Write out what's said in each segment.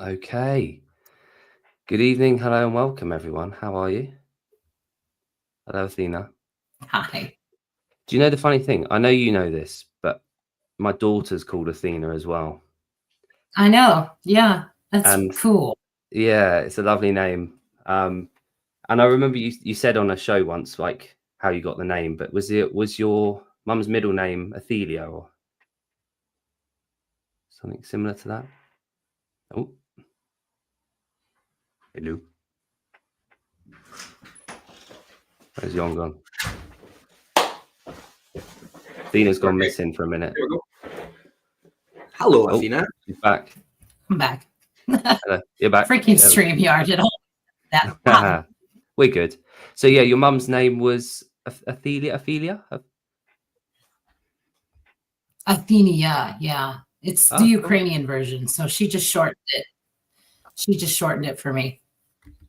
Okay. Good evening, hello, and welcome, everyone. How are you? Hello, Athena. Hi. Do you know the funny thing? I know you know this, but my daughter's called Athena as well. I know. Yeah, that's And cool. yeah, it's a lovely name. And I remember you said on a show once, like, how you got the name, but was your mum's middle name Athelia or something similar to that? Oh, hello. Where's Yon gone? Athena's gone missing for a minute. There we go. Hello, Oh, Athena. she's back. I'm back. Hello, you're back. Freaking StreamYard at all. That We're good. So yeah, your mum's name was Athena. Athenia, yeah. It's the Cool. Ukrainian version, so she just shortened it. She just shortened it for me.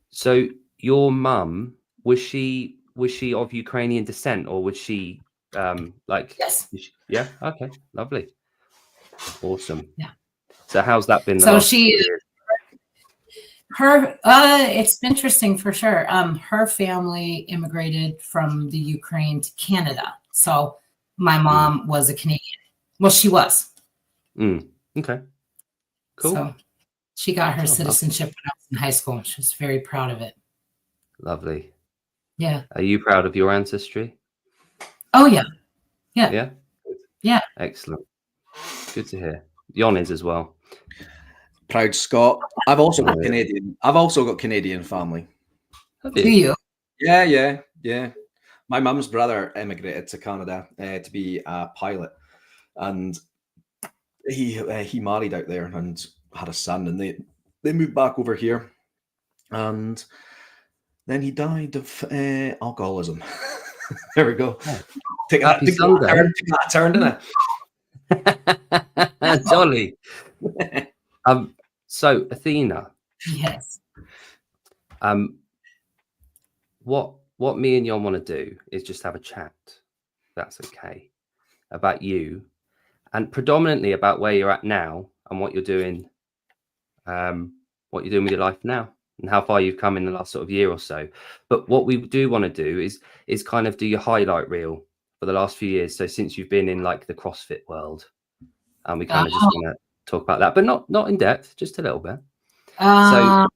So your mum, was she of Ukrainian descent, or was she like? Yes. Yeah. Okay. Lovely. Awesome. Yeah. So how's that been? So it's interesting for sure. Her family immigrated from the Ukraine to Canada. So my mom was a Canadian. Well, she was. Okay. Cool. So she got her citizenship when I was in high school. She was very proud of it. Lovely. Yeah. Are you proud of your ancestry? Oh yeah. Yeah. Yeah. Yeah. Excellent. Good to hear. Yon is as well. Proud Scot. I've also got Canadian. I've also got Canadian family. Do you? Yeah. My mum's brother immigrated to Canada to be a pilot, and he married out there and had a son, and they moved back over here, and then he died of alcoholism. There we go. Oh. Take that turn, didn't it? Jolly. So Athena. Yes. What me and Yon want to do is just have a chat. That's okay. About you, and predominantly about where you're at now and what you're doing. What you're doing with your life now, and how far you've come in the last sort of year or so. But what we do want to do is kind of do your highlight reel for the last few years. So since you've been in like the CrossFit world, and we kind of just want to talk about that, but not in depth, just a little bit. So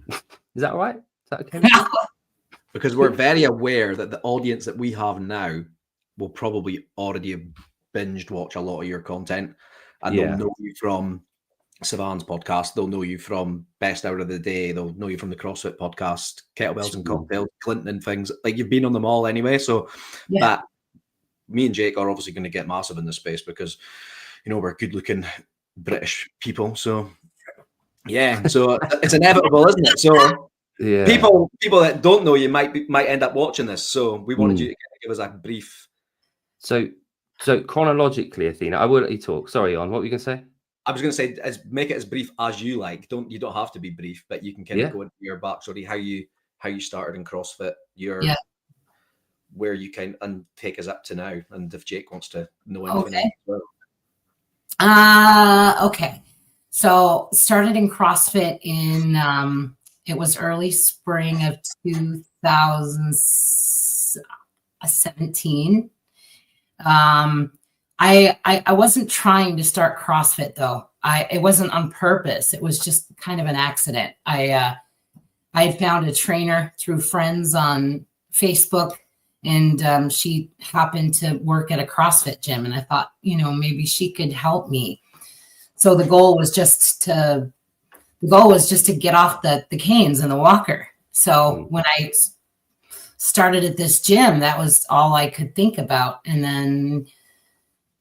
is that all right? Is that okay? Because we're very aware that the audience that we have now will probably already have binged watch a lot of your content, and they'll know you from Savann's podcast, they'll know you from Best Hour of the Day, they'll know you from the CrossFit podcast, Kettlebells and Cocktails, Clinton and things. Like, you've been on them all anyway. So that me and Jake are obviously going to get massive in this space because, you know, we're good looking British people. So yeah, so it's inevitable, isn't it? So people that don't know you might end up watching this. So we wanted you to give us a brief. So chronologically, Athena, I will let you talk. Sorry, Yon, what were you going to say? I was going to say, make it as brief as you like. You don't have to be brief, but you can kind of go into your backstory, how you started in CrossFit, where you can, and take us up to now. And if Jake wants to know anything. Okay. So started in CrossFit in it was early spring of 2017. I wasn't trying to start CrossFit though. It wasn't on purpose. It was just kind of an accident. I had found a trainer through friends on Facebook, and she happened to work at a CrossFit gym, and I thought, maybe she could help me. So the goal was just to get off the canes and the walker. So when I started at this gym, that was all I could think about. And then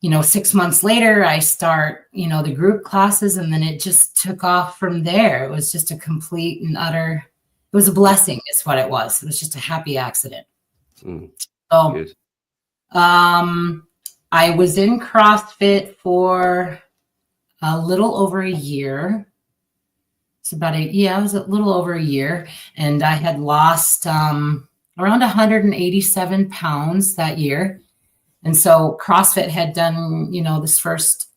6 months later, I start, the group classes, and then it just took off from there. It was just a complete and utter, it was a blessing is what it was. It was just a happy accident. So, I was in CrossFit for a little over a year. It's about it was a little over a year, and I had lost, around 187 pounds that year. And so CrossFit had done, this first,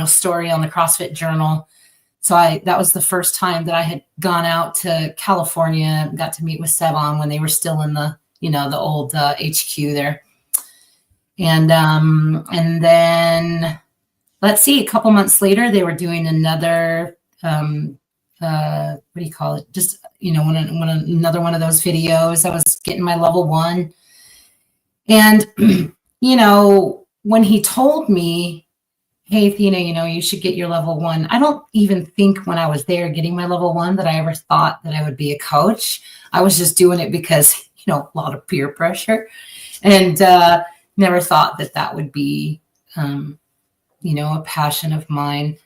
story on the CrossFit Journal that was the first time that I had gone out to California, got to meet with Sevan when they were still in the, the old HQ there. And then let's see, a couple months later, they were doing another, what do you call it? Just, another one of those videos. I was getting my level 1. And, when he told me, hey, Athena, you should get your level 1. I don't even think when I was there getting my level 1 that I ever thought that I would be a coach. I was just doing it because, a lot of peer pressure, and never thought that would be, a passion of mine.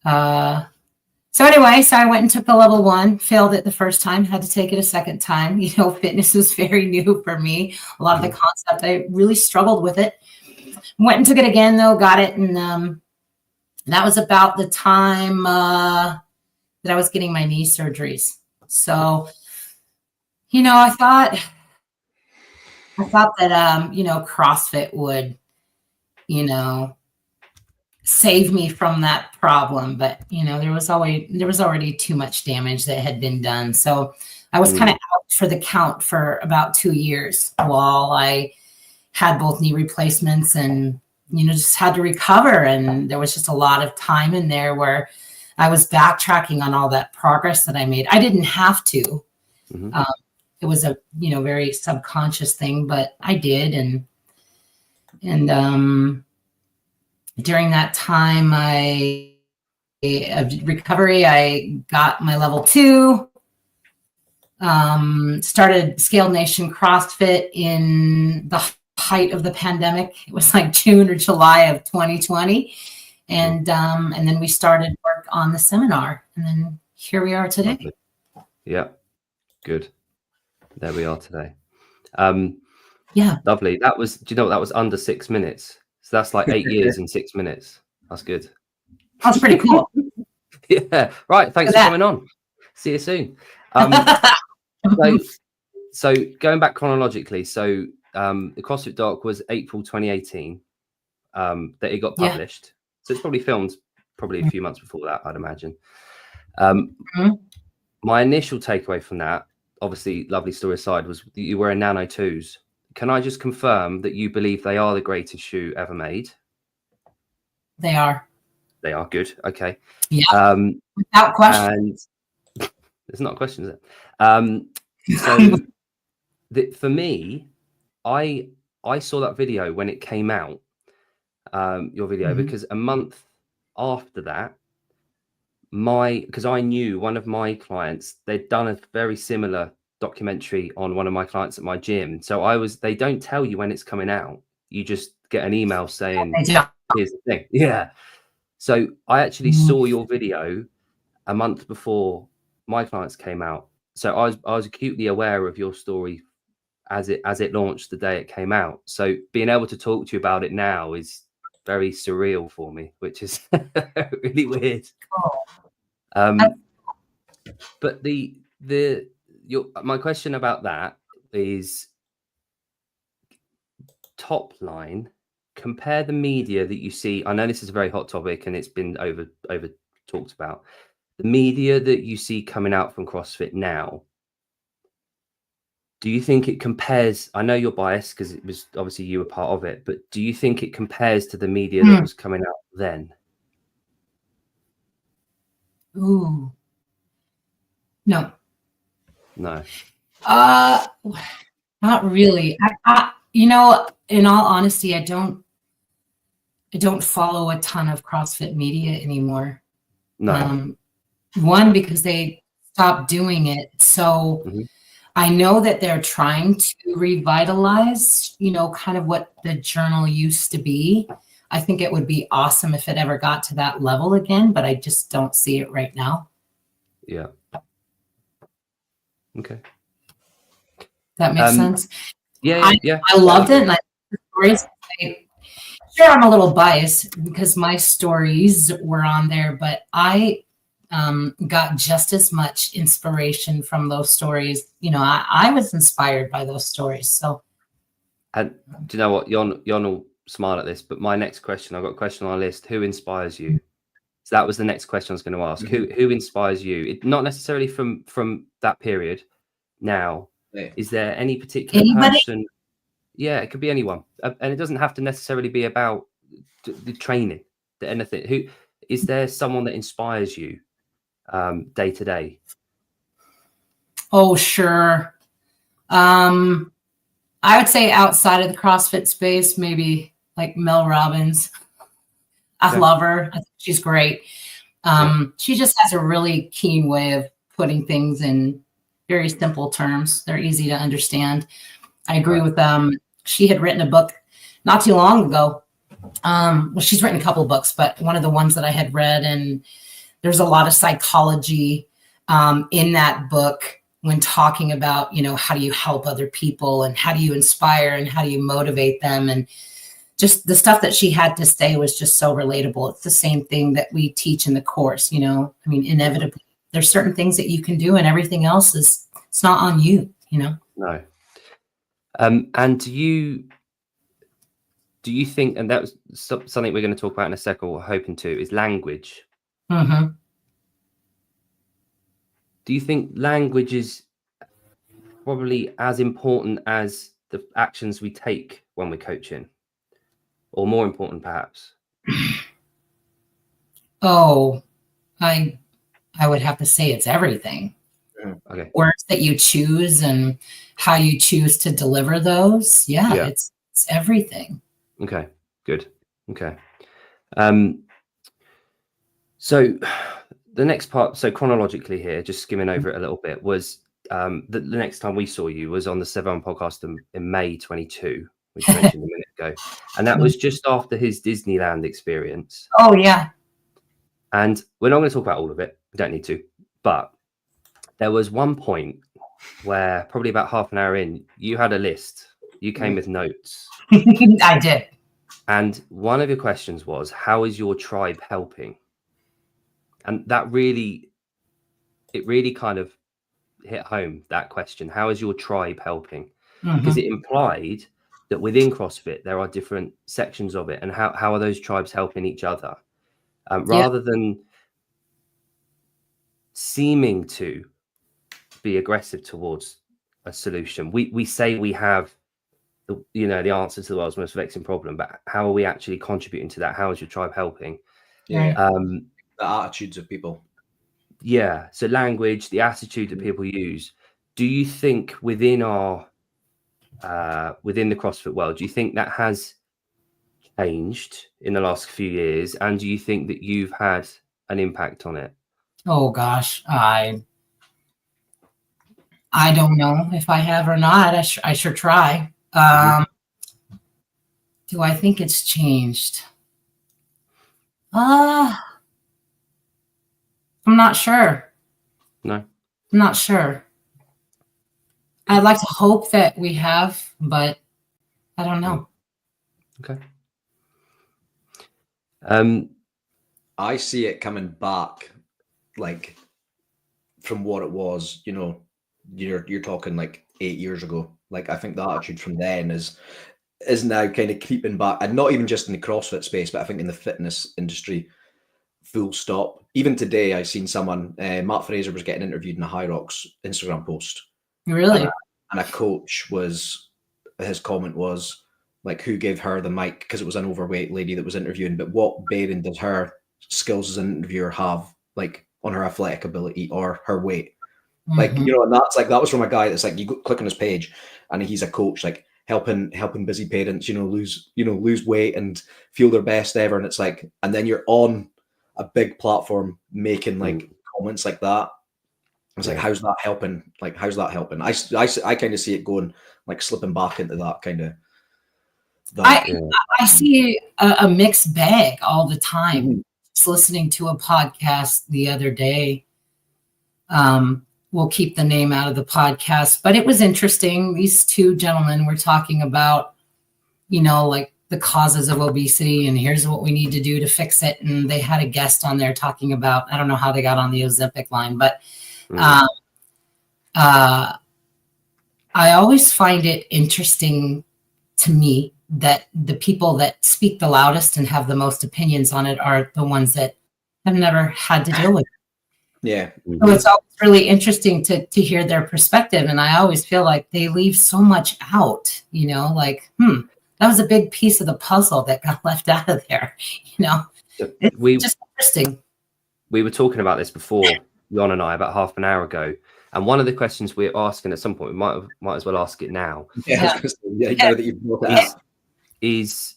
So anyway, I went and took the level 1, failed it the first time, had to take it a second time. Fitness was very new for me. A lot of the concept, I really struggled with it. Went and took it again, though, got it. And that was about the time that I was getting my knee surgeries. So, I thought that, CrossFit would, save me from that problem. But, there was already too much damage that had been done. So I was kind of out for the count for about 2 years while I had both knee replacements and, just had to recover. And there was just a lot of time in there where I was backtracking on all that progress that I made. I didn't have to. It was a, very subconscious thing, but I did. And during that time, of recovery, I got my level 2, started Scaled Nation CrossFit in the height of the pandemic. It was like June or July of 2020. And then we started work on the seminar, and then here we are today. Lovely. Yeah. Good. There we are today. Yeah. Lovely. That was, do you know what, that was under 6 minutes. So that's like 8 years in 6 minutes. That's good. That's pretty cool. Yeah. Right. Thanks for coming on. See you soon. So going back chronologically, so the CrossFit doc was April 2018 that it got published. So it's probably filmed a few months before that, I'd imagine. My initial takeaway from that, obviously, lovely story aside, was that you were in Nano 2s. Can I just confirm that you believe they are the greatest shoe ever made? They are. They are good. Okay. Yeah. Without question. And there's not a question, is it? So for me, I saw that video when it came out, your video, because a month after that, because I knew one of my clients, they'd done a very similar documentary on one of my clients at my gym. So they don't tell you when it's coming out. You just get an email saying, here's the thing. Yeah. So I actually saw your video a month before my clients came out. So I was acutely aware of your story as it launched the day it came out. So being able to talk to you about it now is very surreal for me, which is really weird. But my question about that is, top line, compare the media that you see. I know this is a very hot topic and it's been over talked about. The media that you see coming out from CrossFit now, do you think it compares? I know you're biased because it was obviously you were part of it, but do you think it compares to the media that was coming out then? Ooh. No. Not really. In all honesty, I don't follow a ton of CrossFit media anymore. No. One, because they stopped doing it. So I know that they're trying to revitalize, kind of what the journal used to be. I think it would be awesome if it ever got to that level again, but I just don't see it right now. Yeah. Okay. That makes sense. Yeah. I loved it. And the stories, sure, I'm a little biased because my stories were on there, but I got just as much inspiration from those stories. I was inspired by those stories. So, and do you know what? Jon will smile at this, but my next question, I've got a question on our list. Who inspires you? So that was the next question I was going to ask. Who inspires you? Not necessarily from that period. Now, is there any particular person? Yeah, it could be anyone, and it doesn't have to necessarily be about the training. Anything. Who is there? Someone that inspires you day to day? Oh, sure. I would say outside of the CrossFit space, maybe like Mel Robbins. I love her. I think she's great. She just has a really keen way of putting things in very simple terms. They're easy to understand. I agree with she had written a book not too long ago. Well, she's written a couple of books, but one of the ones that I had read, and there's a lot of psychology in that book when talking about, how do you help other people and how do you inspire and how do you motivate them? And just the stuff that she had to say was just so relatable. It's the same thing that we teach in the course, inevitably there's certain things that you can do and everything else it's not on you, No. And do you think, and that was something we're going to talk about in a second, we're hoping to, is language. Mm-hmm. Do you think language is probably as important as the actions we take when we're coaching, or more important perhaps? Oh, I would have to say it's everything. Okay. Words that you choose and how you choose to deliver those. Yeah. It's everything. Okay, good. Okay. So the next part, so chronologically here, just skimming over it a little bit, was the next time we saw you was on the Sevan podcast in May 22, which you mentioned a minute ago. And that was just after his Disneyland experience. Oh, yeah. And we're not going to talk about all of it. We don't need to. But there was one point where probably about half an hour in, you had a list. You came with notes. I did. And one of your questions was, how is your tribe helping? And that really kind of hit home, that question. How is your tribe helping? Because it implied that within CrossFit, there are different sections of it. And how are those tribes helping each other? Rather than seeming to be aggressive towards a solution, we say we have the answer to the world's most vexing problem, but how are we actually contributing to that? How is your tribe helping? The attitudes of people. So language, the attitude that people use. Do you think within our within the CrossFit world, do you think that has changed in the last few years, and do you think that you've had an impact on it? Oh gosh, I don't know if I have or not. I sure try. Do I think it's changed? I'm not sure. No, I'm not sure. I'd like to hope that we have, but I don't know. Okay. I see it coming back, like from what it was. You're talking like 8 years ago. Like I think the attitude from then is now kind of creeping back, and not even just in the CrossFit space, but I think in the fitness industry, full stop. Even today, I seen someone, Matt Fraser was getting interviewed in a High Rocks Instagram post. Really? And a coach his comment was like, who gave her the mic? Because it was an overweight lady that was interviewing, but what bearing did her skills as an interviewer have, like on her athletic ability or her weight? Like, and that's like, that was from a guy that's like, you click on his page and he's a coach, like helping busy parents, lose weight and feel their best ever. And it's like, and then you're on a big platform making like comments like that. It's like, how's that helping? Like, how's that helping? I kind of see it going, like slipping back into that kind of. I see a mixed bag all the time. Just listening to a podcast the other day. We'll keep the name out of the podcast, but it was interesting. These two gentlemen were talking about, like the causes of obesity and here's what we need to do to fix it. And they had a guest on there talking about, I don't know how they got on the Ozempic line, but I always find it interesting to me that the people that speak the loudest and have the most opinions on it are the ones that have never had to deal with. Yeah. So it's always really interesting to hear their perspective. And I always feel like they leave so much out, you know, like, that was a big piece of the puzzle that got left out of there. You know, it's just interesting. We were talking about this before, Jon and I, about half an hour ago. And one of the questions we're asking at some point, we might as well ask it now. Now that you've brought it up. Is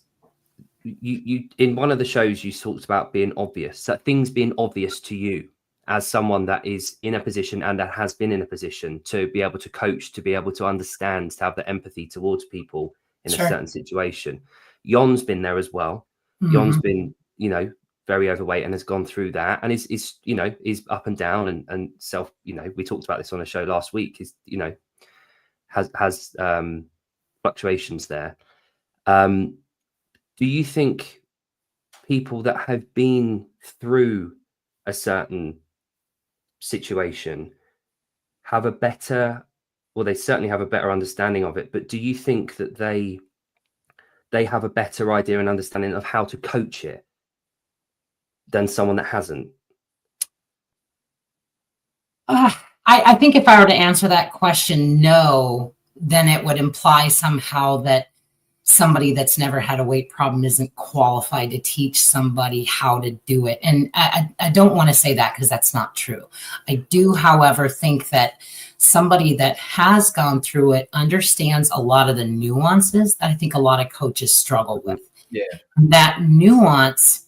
you in one of the shows you talked about being obvious, that things being obvious to you as someone that is in a position and that has been in a position to be able to coach, to be able to understand, to have the empathy towards people in a certain situation. Jon's been there as well. Jon's been, you know, very overweight and has gone through that, and is you know, is up and down and self, you know, we talked about this on a show last week, is, you know, has fluctuations there. Do you think people that have been through a certain situation have a better, well, they certainly have a better understanding of it, but do you think that they have a better idea and understanding of how to coach it than someone that hasn't? I think if I were to answer that question, no, then it would imply somehow that somebody that's never had a weight problem isn't qualified to teach somebody how to do it. And I don't want to say that, because that's not true. I do, however, think that somebody that has gone through it understands a lot of the nuances that I think a lot of coaches struggle with. Yeah. That nuance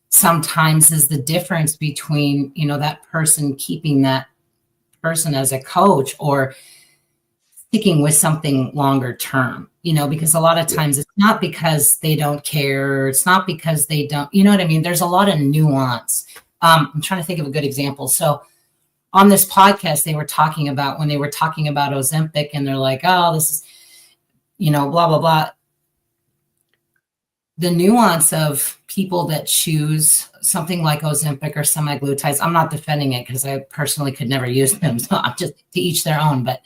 sometimes is the difference between, you know, that person keeping that person as a coach or sticking with something longer term, you know, because a lot of times it's not because they don't care. It's not because they don't, you know what I mean? There's a lot of nuance. I'm trying to think of a good example. So on this podcast, they were talking about, when they were talking about Ozempic, and they're like, oh, this is, you know, blah, blah, blah. The nuance of people that choose something like Ozempic or semaglutides, I'm not defending it because I personally could never use them. So I'm just, to each their own. But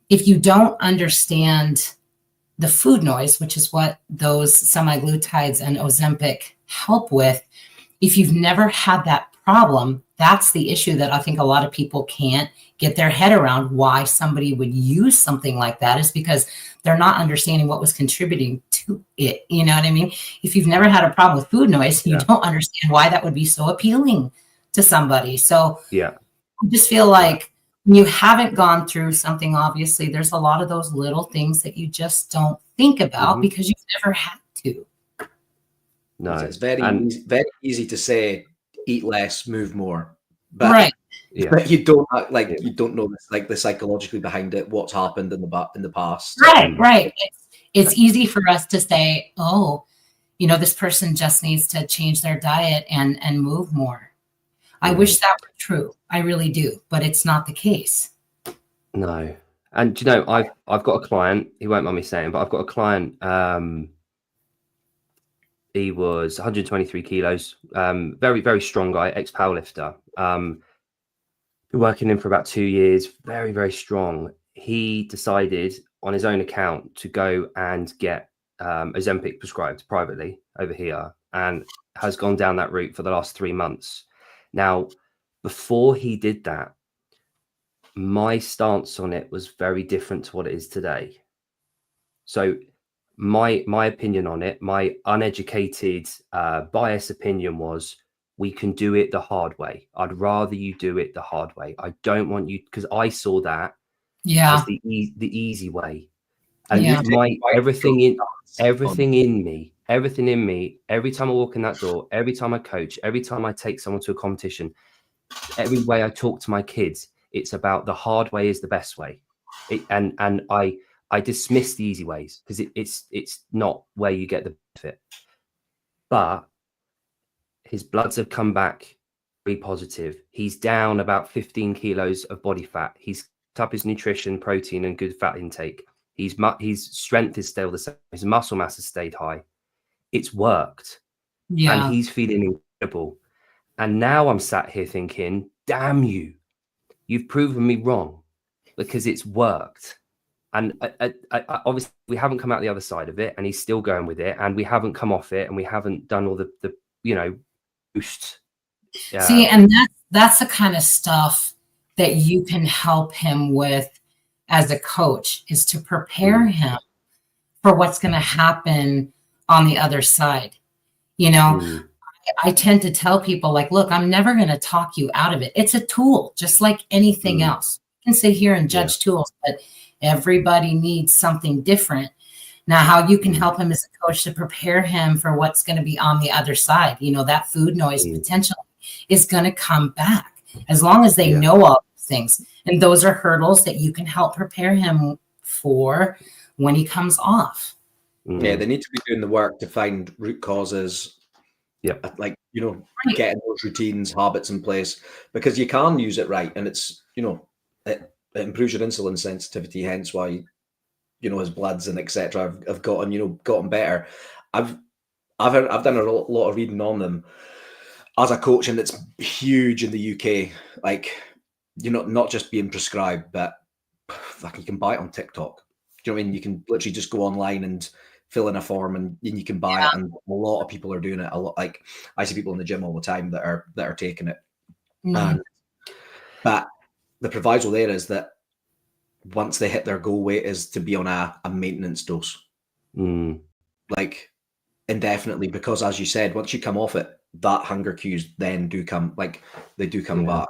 if you don't understand the food noise, which is what those semaglutides and Ozempic help with, if you've never had that problem, that's the issue that I think a lot of people can't get their head around. Why somebody would use something like that is because they're not understanding what was contributing to it. You know what I mean? If you've never had a problem with food noise, you don't understand why that would be so appealing to somebody. So I just feel like when you haven't gone through something, obviously there's a lot of those little things that you just don't think about because you've never had to. No, it's very easy to say, eat less, move more. But but you don't you don't know this, like the psychologically behind it, what's happened in the past. Right. It's easy for us to say, oh, you know, this person just needs to change their diet and move more. I wish that were true. I really do, but it's not the case. No. And you know, I've got a client, he won't mind me saying, but I've got a client, he was 123 kilos, very, very strong guy, ex-powerlifter. Been working in for about 2 years, very, very strong. He decided on his own account to go and get Ozempic prescribed privately over here, and has gone down that route for the last 3 months. Now, before he did that, my stance on it was very different to what it is today. So my opinion on it, my uneducated, biased opinion was, we can do it the hard way. I'd rather you do it the hard way. I don't want you, because I saw that as the easy way. And everything in me, every time I walk in that door, every time I coach, every time I take someone to a competition, every way I talk to my kids, it's about the hard way is the best way. And I dismiss the easy ways because it's not where you get the benefit. But his bloods have come back very positive. He's down about 15 kilos of body fat. He's up his nutrition, protein, and good fat intake. His strength is still the same. His muscle mass has stayed high. It's worked. And he's feeling incredible. And now I'm sat here thinking, damn you, you've proven me wrong because it's worked. And I obviously we haven't come out the other side of it, and he's still going with it, and we haven't come off it, and we haven't done all the you know, boost Yeah. See, and that's the kind of stuff that you can help him with as a coach, is to prepare him for what's going to happen on the other side. You know, I tend to tell people, like, look, I'm never going to talk you out of it. It's a tool, just like anything else. You can sit here and judge tools, but everybody needs something different. Now, how you can help him as a coach to prepare him for what's going to be on the other side. You know, that food noise potentially is going to come back as long as they know all these things. And those are hurdles that you can help prepare him for when he comes off. Yeah, they need to be doing the work to find root causes. Yeah, like, you know, getting those routines, habits in place, because you can use it right, and it's, you know, it improves your insulin sensitivity. Hence why, you know, his bloods and etc. have gotten better. I've done a lot of reading on them as a coach, and it's huge in the UK. Like, you know, not just being prescribed, but like you can buy it on TikTok. Do you know what I mean? You can literally just go online and fill in a form, and you can buy it. And a lot of people are doing it. A lot, like I see people in the gym all the time that are taking it. But the proviso there is that once they hit their goal weight, is to be on a maintenance dose, like indefinitely, because as you said, once you come off it, that hunger cues then do come, like they do come back.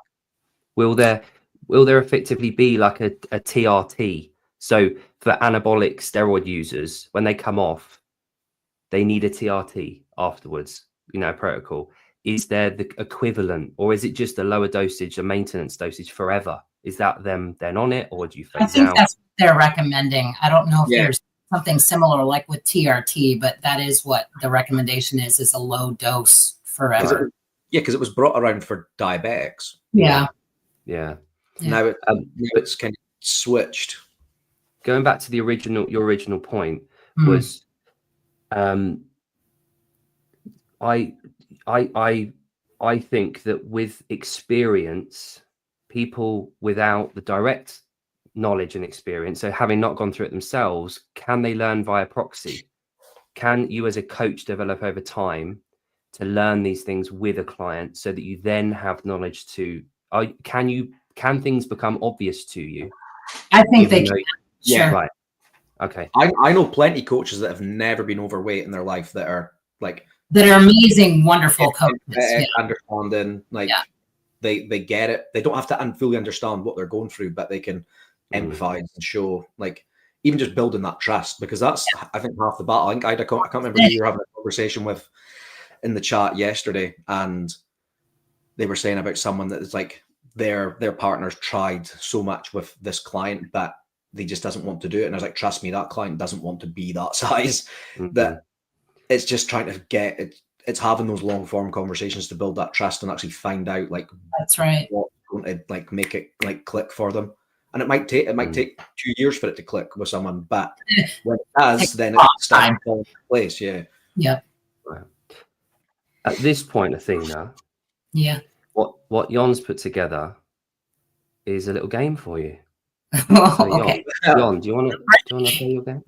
Will there effectively be like a TRT? So for anabolic steroid users, when they come off, they need a TRT afterwards, you know, protocol. Is there the equivalent, or is it just a lower dosage, a maintenance dosage forever? Is that them then on it, or do you phase out? I think that's what they're recommending. I don't know if there's something similar like with TRT, but that is what the recommendation is a low dose forever. Because it was brought around for diabetics. Yeah. Now it's kind of switched. Going back to your original point was, I think that with experience, people without the direct knowledge and experience, so having not gone through it themselves, can they learn via proxy? Can you as a coach develop over time to learn these things with a client so that you then have knowledge to, can things become obvious to you? I think they can. Yeah. Right. Okay. I know plenty of coaches that have never been overweight in their life that are like, that are amazing, wonderful coaches. Understanding, like they get it. They don't have to fully understand what they're going through, but they can empathize and show, like, even just building that trust, because that's I think half the battle. I can't remember who you were having a conversation with in the chat yesterday, and they were saying about someone that is like their partner's tried so much with this client, but they just doesn't want to do it. And I was like, trust me, that client doesn't want to be that size. That it's just trying to get it. It's having those long form conversations to build that trust and actually find out, like, that's right, what's going to like make it like click for them. And it might take 2 years for it to click with someone, but when it does, then it starts to fall into place. Yeah. At this point, Athena, what Jon's put together is a little game for you. So, okay. Jon, do you want to play your game?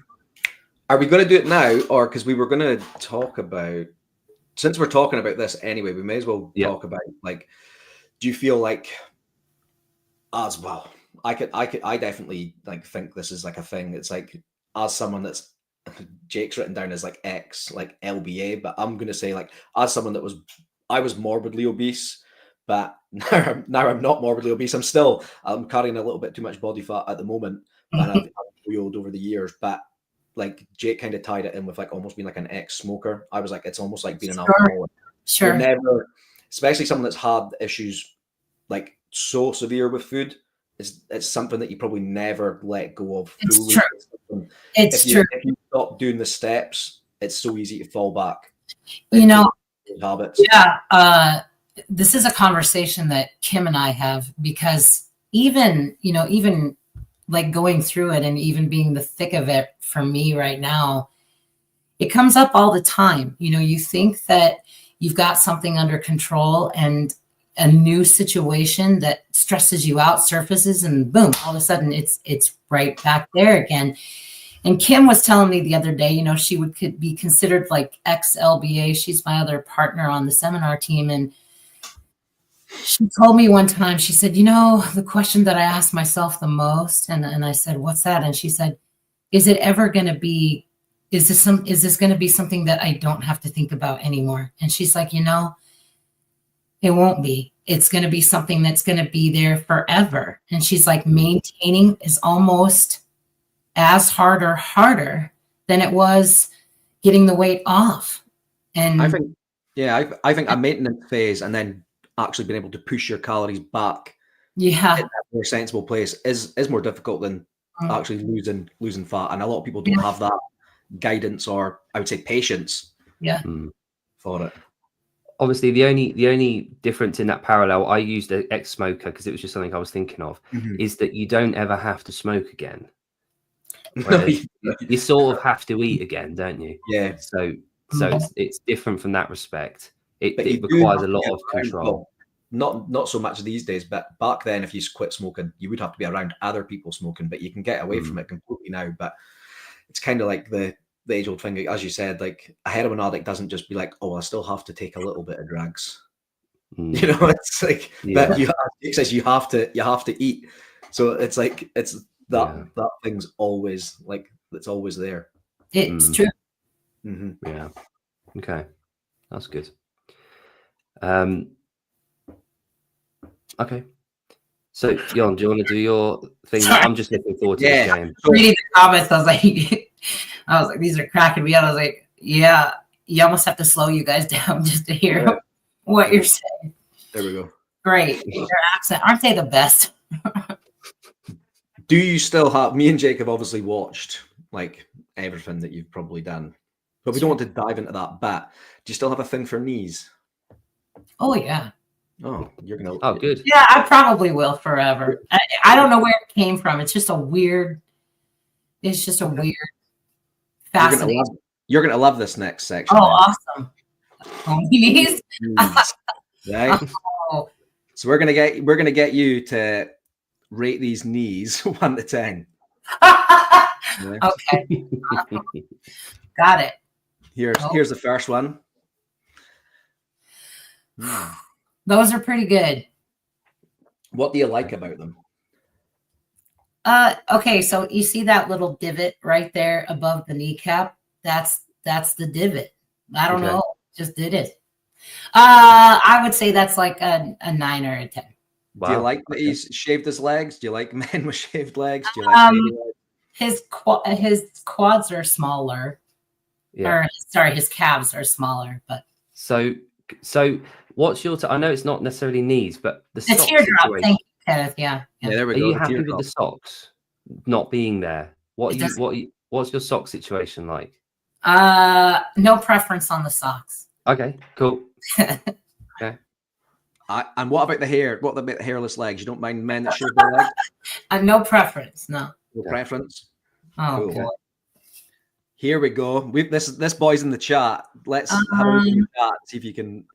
Are we going to do it now, or because we were going to talk about, since we're talking about this anyway, we may as well talk about, like, do you feel like, as well, I definitely like think this is like a thing. It's like, as someone that's, Jake's written down as like X, like LBA, but I'm going to say, like, as someone that I was morbidly obese, but now I'm not morbidly obese. I'm carrying a little bit too much body fat at the moment, but I've oiled over the years. But like Jake kind of tied it in with like almost being like an ex-smoker. I was like, it's almost like being an alcoholic. Sure. Never, especially someone that's had issues like so severe with food. It's something that you probably never let go of fully. It's true. If you stop doing the steps, it's so easy to fall back. You know, habits. Yeah. This is a conversation that Kim and I have, because even like going through it and even being the thick of it for me right now, it comes up all the time. You know, you think that you've got something under control, and a new situation that stresses you out surfaces, and boom, all of a sudden it's right back there again. And Kim was telling me the other day, you know, she could be considered like ex-LBA. She's my other partner on the seminar team. And She told me one time, she said, the question that I asked myself the most, and I said, what's that? And she said, is it ever going to be, is this going to be something that I don't have to think about anymore? And she's like, it won't be. It's going to be something that's going to be there forever. And she's like, maintaining is almost as harder than it was getting the weight off. And I think a maintenance phase and then actually being able to push your calories back in a more sensible place is more difficult than actually losing fat. And a lot of people don't have that guidance, or I would say patience for it. Obviously, the only difference in that parallel, I used an ex-smoker because it was just something I was thinking of, is that you don't ever have to smoke again. You sort of have to eat again, don't you? Yeah. So it's different from that respect. It requires a lot of control. Not so much these days, but back then, if you quit smoking, you would have to be around other people smoking, but you can get away from it completely now. But it's kind of like the age-old thing, as you said, like a heroin addict doesn't just be like, oh, I still have to take a little bit of drugs. It's like, but it says you have to eat. So it's like, it's that thing's always like, it's always there. It's true. Yeah. Okay. That's good. Okay. So, Jon, do you want to do your thing? Sorry. I'm just looking forward to this game. Reading the comments, I was like, these are cracking me up. I was like, yeah, you almost have to slow you guys down just to hear what you're saying. There we go. Great. Their accent. Aren't they the best? Do you still have, me and Jake have obviously watched like everything that you've probably done, but we don't want to dive into that. But do you still have a thing for knees? Oh, yeah. Oh, you're going to. Oh, good. Yeah, I probably will forever. I don't know where it came from. It's just a weird, fascinating. You're going to love this next section. Oh, awesome. Knees? Right. Oh. So we're going to get you to rate these knees 1 to 10. Okay. Got it. Here's the first one. Those are pretty good. What do you like about them? Okay, so you see that little divot right there above the kneecap? That's the divot. I don't know. Just did it. I would say that's like a 9 or a 10. Wow. Do you like that he's shaved his legs? Do you like men with shaved legs? Do you like his quads are smaller. Yeah. Or sorry, his calves are smaller. But so what's your? I know it's not necessarily knees, but the teardrop. situation. Thank you, Kenneth. Yeah. There we go. Are you happy with the socks not being there? What's your sock situation like? No preference on the socks. Okay, cool. Okay. And what about the hair? What about the hairless legs? You don't mind men that shave their legs? No preference. No. No preference. Oh, cool. boy. Here we go. This boy's in the chat. Let's have a look at the chat. See if you can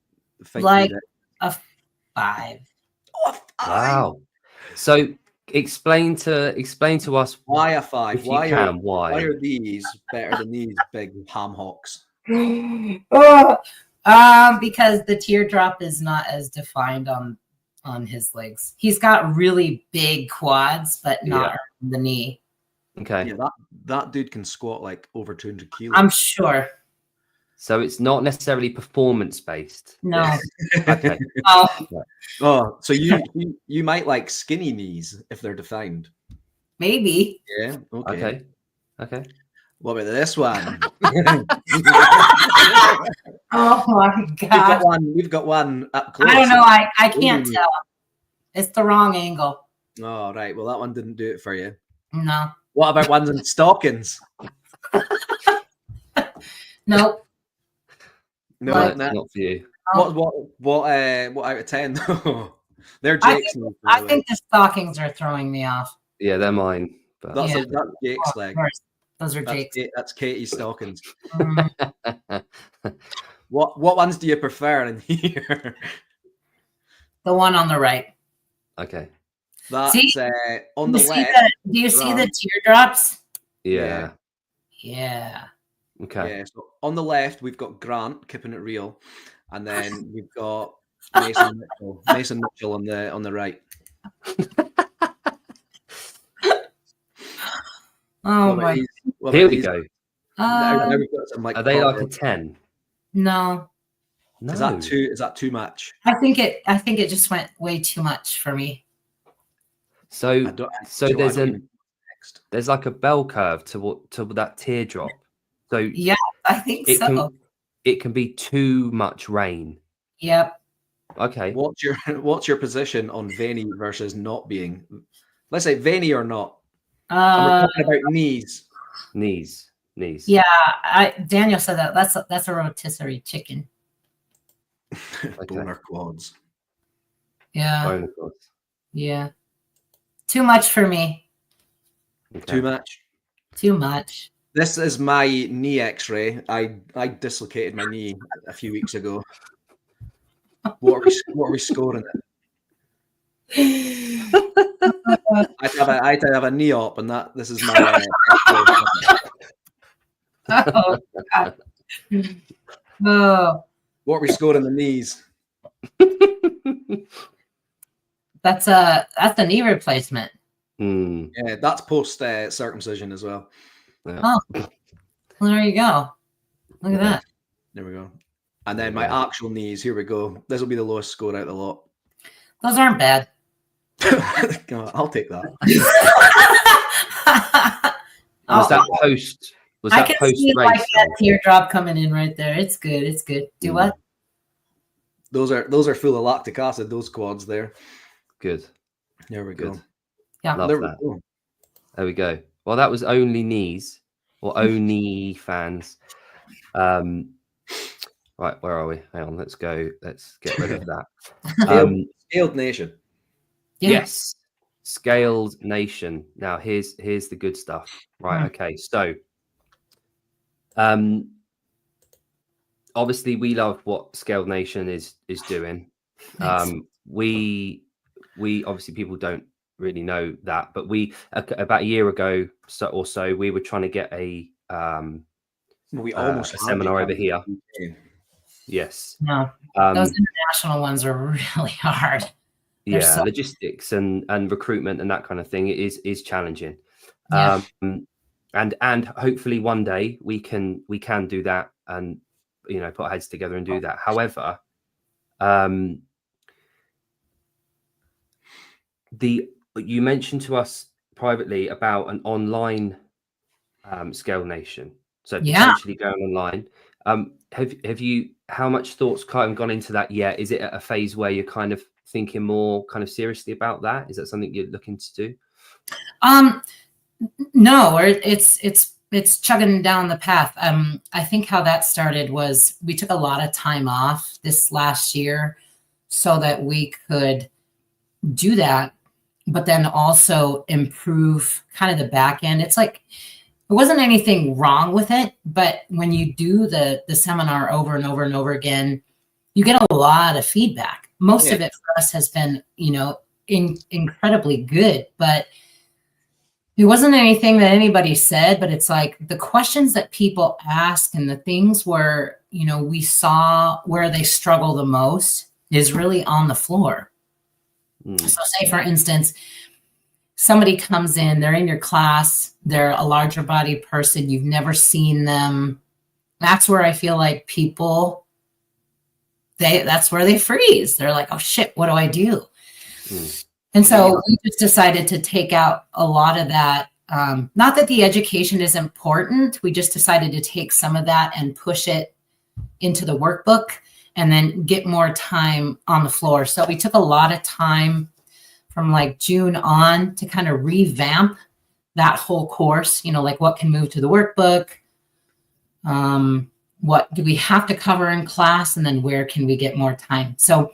think like it. a 5. Oh, a 5. Wow. So explain to us why a 5. If why are these better than these big ham hocks? Because the teardrop is not as defined on his legs. He's got really big quads, but not on the knee. Okay. Yeah, that dude can squat like over 200 kilos. I'm sure. So it's not necessarily performance based. No. Okay. Oh, so you might like skinny knees if they're defined. Maybe. Yeah. Okay. What about this one? Oh my God. We've got one up close. I don't know. I can't tell. It's the wrong angle. Oh, right. Well, that one didn't do it for you. No. What about ones in stockings? Nope. No, not for you. What out of 10? They're Jake's. I think the stockings are throwing me off. Yeah, they're mine. But that's Jake's leg. Those are Jake's. That's Katie's stockings. What ones do you prefer in here? The one on the right. Okay. That's on the left. Do you see the teardrops? Yeah. Okay. Yeah. So on the left, we've got Grant keeping it real, and then we've got Mason Mitchell on the right. Oh my! Here we go. Now we've got some, like, Are they like a 10? No. No. Is that too much? I think it just went way too much for me. So there's like a bell curve to that teardrop. So yeah, I think so. It can be too much rain. Yep. Okay. What's your position on veiny versus not being? Let's say veiny or not. We're talking about knees. Knees. Yeah, Daniel said that. That's a rotisserie chicken. Okay. Boner quads. Yeah. Boner quads. Yeah. Too much for me. Okay. Too much. This is my knee X-ray. I dislocated my knee a few weeks ago. What are we scoring it? I'd have a knee op, and this is my. Oh God. Oh. What are we scoring the knees? That's a knee replacement. Yeah, that's post circumcision as well. Yeah. Oh, well, there you go. Look at that. There we go. And then my actual knees. Here we go. This will be the lowest score out of the lot. Those aren't bad. I'll take that. Was that post? Was that post race? Like that teardrop coming in right there. It's good. It's good. Do what? Those are full of lactic acid. Those quads there. Good. There we go. Yeah. Love that. There we go. Well, that was only knees or only fans. Right, where are we? Hang on, let's go. Let's get rid of that. Scaled nation. Yeah. Yes, scaled nation. Now here's the good stuff. Right. Okay. So, obviously we love what Scaled Nation is doing. We obviously, people don't really know that, but we about a year ago or so we were trying to get a seminar over here. Yes. No. Those international ones are really hard. Yeah, logistics and recruitment and that kind of thing is challenging. Yeah. And hopefully one day we can do that and put our heads together and do that. However, you mentioned to us privately about an online Scaled Nation, so potentially going online. Have you, how much thoughts haven't gone into that yet? Is it at a phase where you're kind of thinking more kind of seriously about that? Is that something you're looking to do? No, it's chugging down the path. I think how that started was we took a lot of time off this last year so that we could do that, but then also improve kind of the back end. It's like, there wasn't anything wrong with it, but when you do the seminar over and over and over again, you get a lot of feedback. Most of it for us has been, incredibly good, but it wasn't anything that anybody said, but it's like the questions that people ask and the things where, we saw where they struggle the most is really on the floor. So say, for instance, somebody comes in, they're in your class, they're a larger body person, you've never seen them. That's where I feel like people, that's where they freeze. They're like, oh shit, what do I do? And so we just decided to take out a lot of that. Not that the education is important. We just decided to take some of that and push it into the workbook and then get more time on the floor. So we took a lot of time from like June on to kind of revamp that whole course, like what can move to the workbook, what do we have to cover in class, and then where can we get more time. So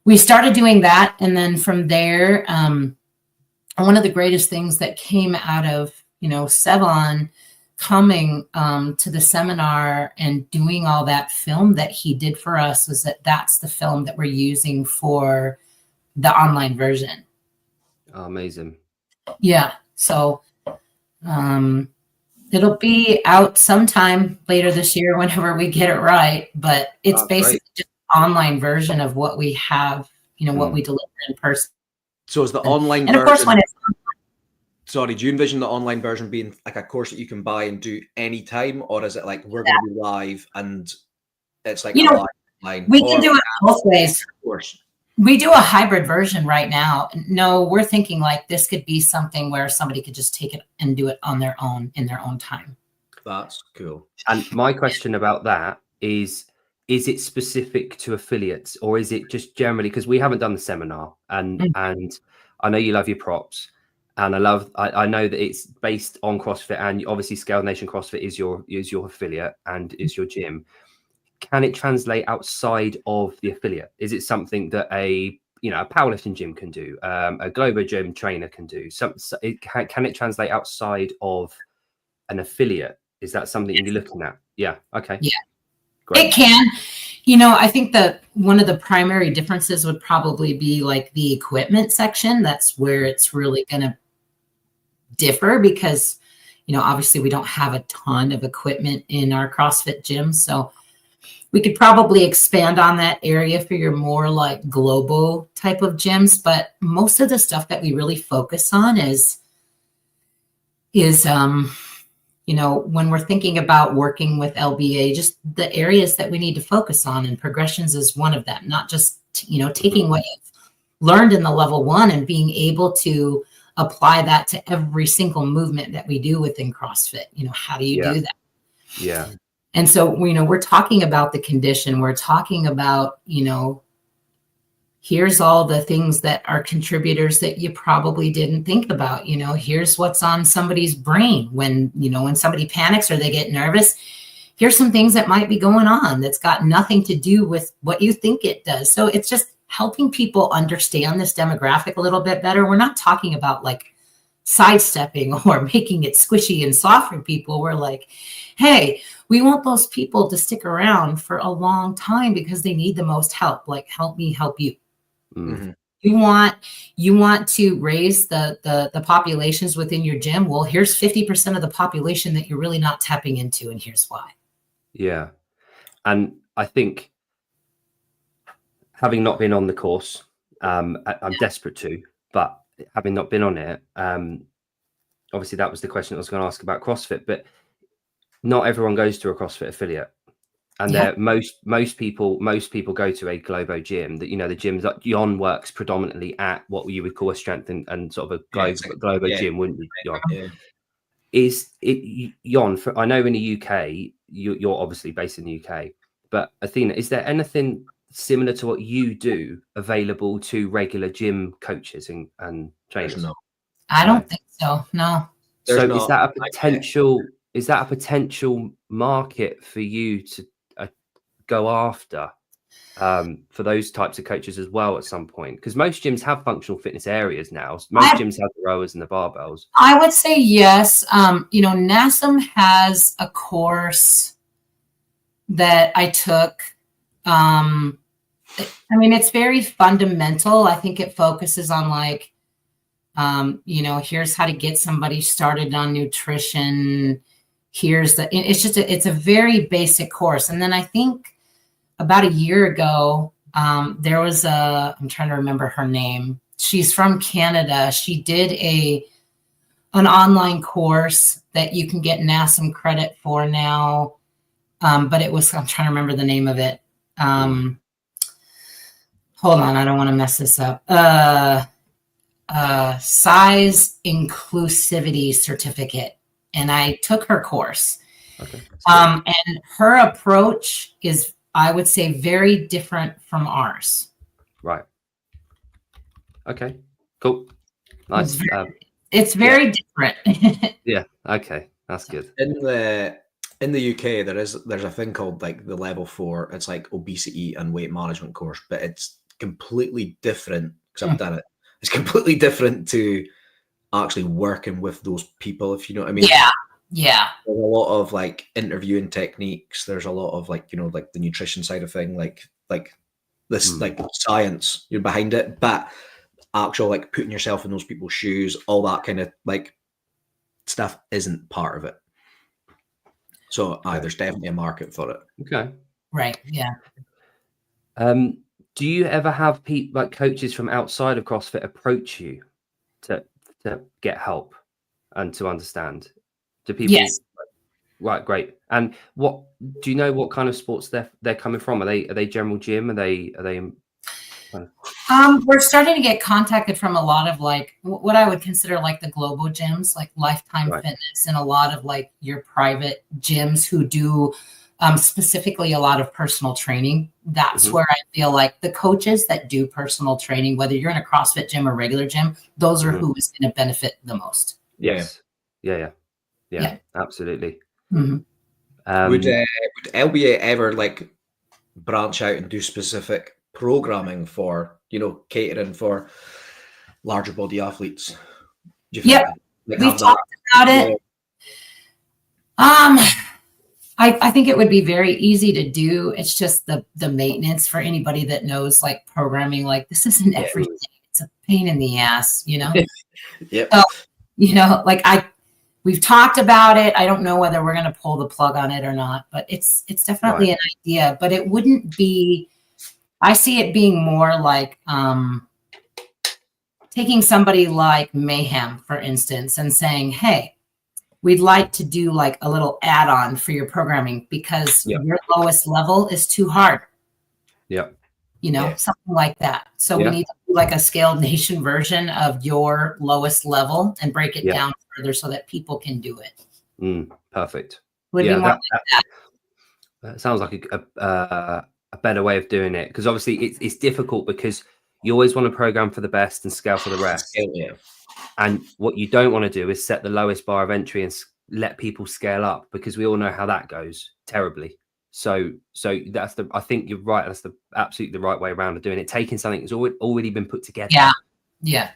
we started doing that. And then from there, one of the greatest things that came out of, Sevon coming to the seminar and doing all that film that he did for us was that's the film that we're using for the online version. Oh, amazing. Yeah. So it'll be out sometime later this year whenever we get it right, but it's basically just online version of what we have, what we deliver in person. So is the online and of course, when it's sorry, do you envision the online version being like a course that you can buy and do anytime, or is it like we're going to be live and it's like a live line? We can do it both ways. Of course. We do a hybrid version right now. No, we're thinking like this could be something where somebody could just take it and do it on their own in their own time. That's cool. And my question about that is it specific to affiliates, or is it just generally, because we haven't done the seminar, and I know you love your props, and I know that it's based on CrossFit, and obviously Scale Nation CrossFit is your affiliate and is your gym. Can it translate outside of the affiliate? Is it something that a powerlifting gym can do, a Globo Gym trainer can do? Can it translate outside of an affiliate? Is that something you're looking at? Yeah. Okay. Yeah. Great. It can. I think that one of the primary differences would probably be like the equipment section. That's where it's really going to differ because, obviously we don't have a ton of equipment in our CrossFit gym. So we could probably expand on that area for your more like global type of gyms. But most of the stuff that we really focus on is when we're thinking about working with LBA, just the areas that we need to focus on, and progressions is one of them, not just, taking what you've learned in the level 1 and being able to apply that to every single movement that we do within CrossFit. How do you do that? Yeah. And so, we're talking about the condition. We're talking about, here's all the things that are contributors that you probably didn't think about. Here's what's on somebody's brain when somebody panics or they get nervous. Here's some things that might be going on that's got nothing to do with what you think it does. So it's just helping people understand this demographic a little bit better. We're not talking about like sidestepping or making it squishy and soft for people. We're like, hey, we want those people to stick around for a long time because they need the most help. Like, help me help you. Mm-hmm. You want to raise the populations within your gym. Well, here's 50% of the population that you're really not tapping into, and here's why. Yeah. And I think, having not been on the course, I'm desperate to, but having not been on it, obviously that was the question I was going to ask about CrossFit, but not everyone goes to a CrossFit affiliate. And most people go to a Globo gym. That the gyms that Jon works predominantly at what you would call a strength and sort of a Globo gym, wouldn't you, Jon? Yeah. Is it, Jon? I know in the UK, you're obviously based in the UK, but Athena, is there anything similar to what you do available to regular gym coaches and trainers? No. I don't think so. No. There's so not, is that a potential? Is that a potential market for you to go after for those types of coaches as well at some point? Because most gyms have functional fitness areas now. Most gyms have the rowers and the barbells. I would say yes. NASM has a course that I took. It's very fundamental. I think it focuses on like, here's how to get somebody started on nutrition. It's a very basic course. And then I think about a year ago, there was I'm trying to remember her name. She's from Canada. She did an online course that you can get NASM credit for now. But I'm trying to remember the name of it. Hold on. I don't want to mess this up. Size inclusivity certificate. And I took her course. Okay. And her approach is, I would say, very different from ours. Right. Okay. Cool. Nice. It's very different. Yeah. Okay. That's good. In the UK, there's a thing called like the level 4. It's like obesity and weight management course, but it's completely different because I've done it. It's completely different to actually working with those people, if you know what I mean. Yeah. There's a lot of like interviewing techniques. There's a lot of like, like the nutrition side of thing, like this like science you're behind it, but actual like putting yourself in those people's shoes, all that kind of like stuff isn't part of it. So there's definitely a market for it. Okay. Right. Yeah. Do you ever have people like coaches from outside of CrossFit approach you to get help and to understand? Do people? Yes. Right, great. And what do you know? What kind of sports they're coming from? Are they general gym? Are they? We're starting to get contacted from a lot of like what I would consider like the global gyms, like Lifetime Fitness, and a lot of like your private gyms who do specifically a lot of personal training. That's where I feel like the coaches that do personal training, whether you're in a CrossFit gym or regular gym, those are who is going to benefit the most. Yes. Yeah. Absolutely. Would LBA ever like branch out and do specific programming for, catering for larger body athletes? Yep, we've talked about it. I think it would be very easy to do. It's just the maintenance for anybody that knows like programming. Like this isn't everything. It's a pain in the ass, Yep. So, like we've talked about it. I don't know whether we're going to pull the plug on it or not, but it's definitely an idea. But it wouldn't be. I see it being more like taking somebody like Mayhem, for instance, and saying, hey, we'd like to do like a little add-on for your programming because your lowest level is too hard. Yeah. Something like that. So we need to do like a scaled nation version of your lowest level and break it down further so that people can do it. Perfect. Would be more like that. That sounds like a better way of doing it, because obviously it's difficult because you always want to program for the best and scale for the rest. And what you don't want to do is set the lowest bar of entry and let people scale up, because we all know how that goes terribly. So I think you're right. That's absolutely the right way around of doing it. Taking something that's already been put together. Yeah.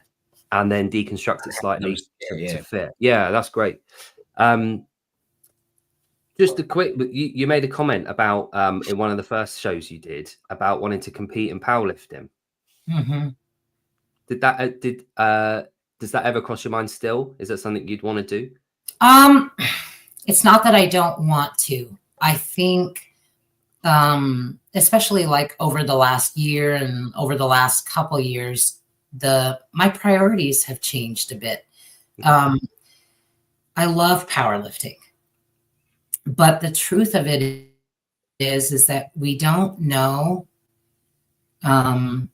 And then deconstruct it slightly to fit. Yeah, that's great. Just a quick, you made a comment about in one of the first shows you did about wanting to compete in powerlifting. Does that ever cross your mind still? Is that something you'd want to do? It's not that I don't want to. I think, especially like over the last year and over the last couple years, my priorities have changed a bit. I love powerlifting, but the truth of it is that we don't know. The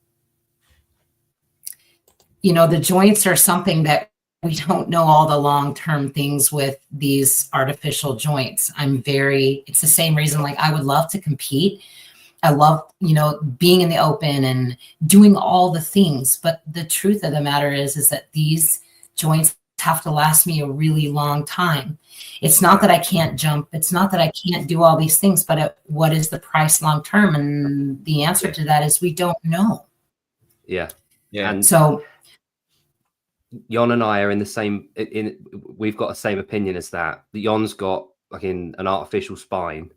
joints are something that we don't know all the long-term things with these artificial joints. It's the same reason, like I would love to compete. I love, being in the open and doing all the things. But the truth of the matter is that these joints have to last me a really long time. It's not that I can't jump. It's not that I can't do all these things, but what is the price long-term? And the answer to that is we don't know. Yeah. And so Jon and I are in the same. We've got the same opinion as that. Jon's got like an artificial spine,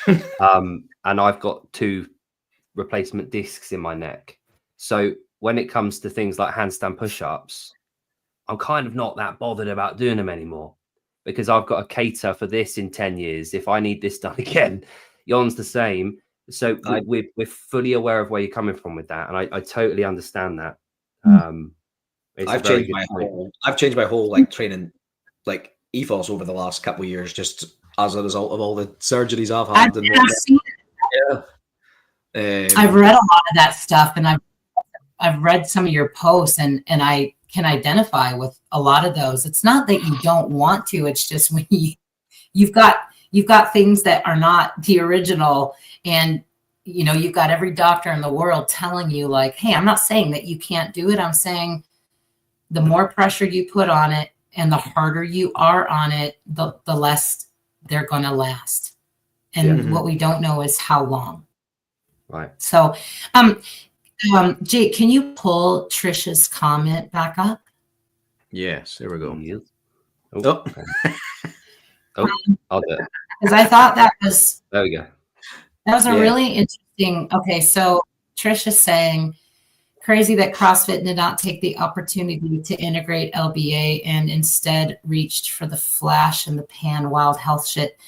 and I've got 2 replacement discs in my neck. So when it comes to things like handstand push-ups, I'm kind of not that bothered about doing them anymore, because I've got to cater for this in 10 years if I need this done again. Jon's the same. So we're fully aware of where you're coming from with that, and I totally understand that. I've changed my whole like training like ethos over the last couple of years, just as a result of all the surgeries I've had. I've read a lot of that stuff, and I've read some of your posts, and I can identify with a lot of those. It's not that you don't want to; it's just when you've got things that are not the original, and you've got every doctor in the world telling you like, "Hey, I'm not saying that you can't do it. I'm saying the more pressure you put on it and the harder you are on it, the less they're going to last." And what we don't know is how long. Right. So, Jake, can you pull Trisha's comment back up? Yes, there we go. I'll do it. Because I thought that was. There we go. That was a really interesting. Okay, so Trisha's saying, crazy that CrossFit did not take the opportunity to integrate LBA and instead reached for the flash and the pan wild health shit.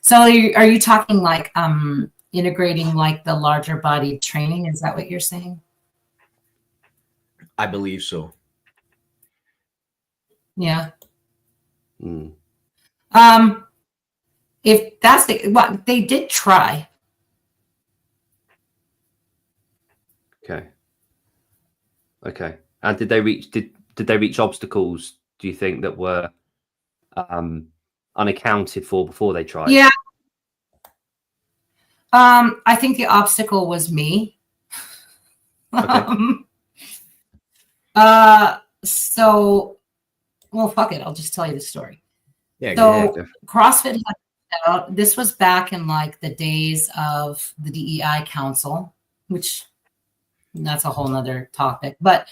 So are you talking like integrating like the larger body training. Is that what you're saying? I believe so. Yeah. Mm. If that's what they did try. Okay. And did they reach obstacles, do you think, that were unaccounted for before they tried? Yeah. I think the obstacle was me. Okay. So, well, fuck it. I'll just tell you the story. Yeah. So CrossFit had, this was back in like the days of the DEI Council, which that's a whole nother topic. But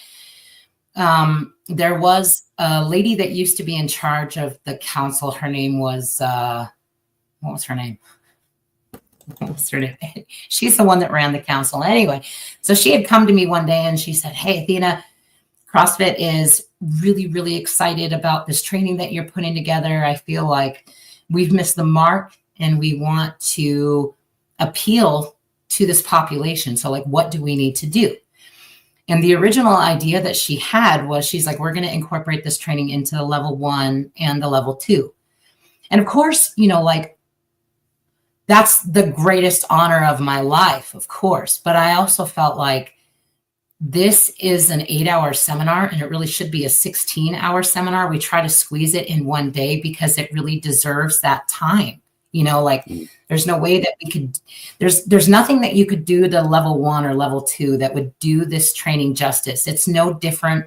there was a lady that used to be in charge of the council. Her name was, what was her name? She's the one that ran the council. Anyway, so she had come to me one day and she said, "Hey, Athena, CrossFit is really, really excited about this training that you're putting together. I feel like we've missed the mark and we want to appeal to this population. So like, what do we need to do?" And the original idea that she had was, she's like, "We're going to incorporate this training into the level 1 and the level 2. And of course, you know, like, that's the greatest honor of my life, of course. But I also felt like this is an 8-hour seminar and it really should be a 16-hour seminar. We try to squeeze it in one day because it really deserves that time. You know, like there's no way that we could, there's nothing that you could do to level 1 or level 2 that would do this training justice. It's no different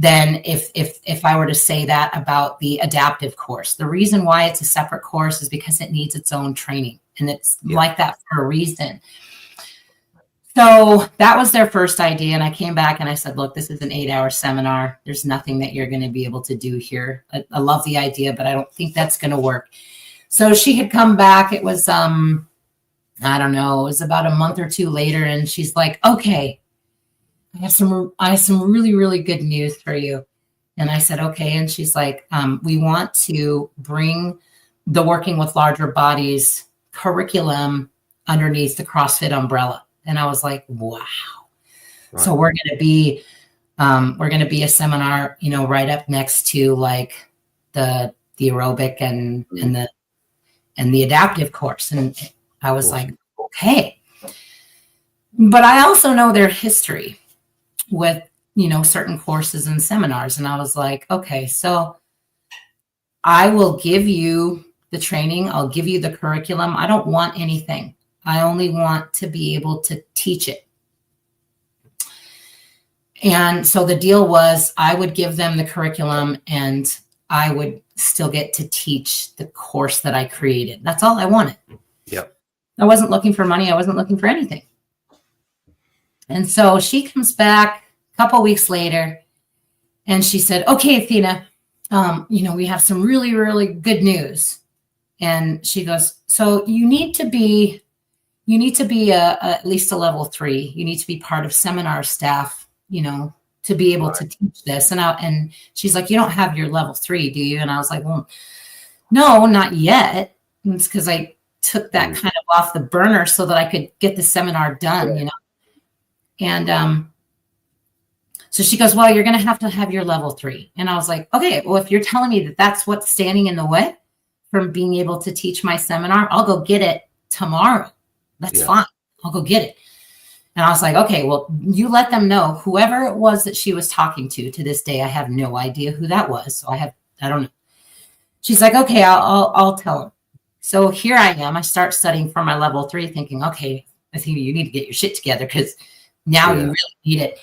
than if I were to say that about the adaptive course. The reason why it's a separate course is because it needs its own training, and it's like that for a reason. So that was their first idea. And I came back and I said, "Look, this is an 8-hour seminar. There's nothing that you're going to be able to do here. I love the idea, but I don't think that's going to work." So she had come back. It was, I don't know, it was about a month or 2 later. And she's like, "Okay, I have some really, really good news for you." And I said, "Okay." And she's like, "We want to bring the Working with Larger Bodies curriculum underneath the CrossFit umbrella." And I was like, "Wow." Right. So we're going to be a seminar, you know, right up next to like the aerobic and the adaptive course. And I was like, "Okay." But I also know their history with, you know, certain courses and seminars. And I was like, "Okay, so I will give you the training. I'll give you the curriculum. I don't want anything. I only want to be able to teach it." And so the deal was I would give them the curriculum and I would still get to teach the course that I created. That's all I wanted. Yep. I wasn't looking for money. I wasn't looking for anything. And so she comes back a couple weeks later and she said, "Okay, Athena, you know, we have some really, really good news." And she goes, "So you need to be at least a level 3. You need to be part of seminar staff, you know, to be able to teach this." And she's like, "You don't have your level 3, do you?" And I was like, "Well, no, not yet." And it's because I took that kind of off the burner so that I could get the seminar done, you know. And so she goes, "Well, you're going to have your level 3. And I was like, "Okay, well, if you're telling me that that's what's standing in the way from being able to teach my seminar, I'll go get it tomorrow. That's fine. I'll go get it." And I was like, "Okay, well, you let them know." Whoever it was that she was talking to this day, I have no idea who that was. So I don't know. She's like, "Okay, I'll tell them." So here I am. I start studying for my level 3 thinking, "Okay, I think you need to get your shit together because now you really need it."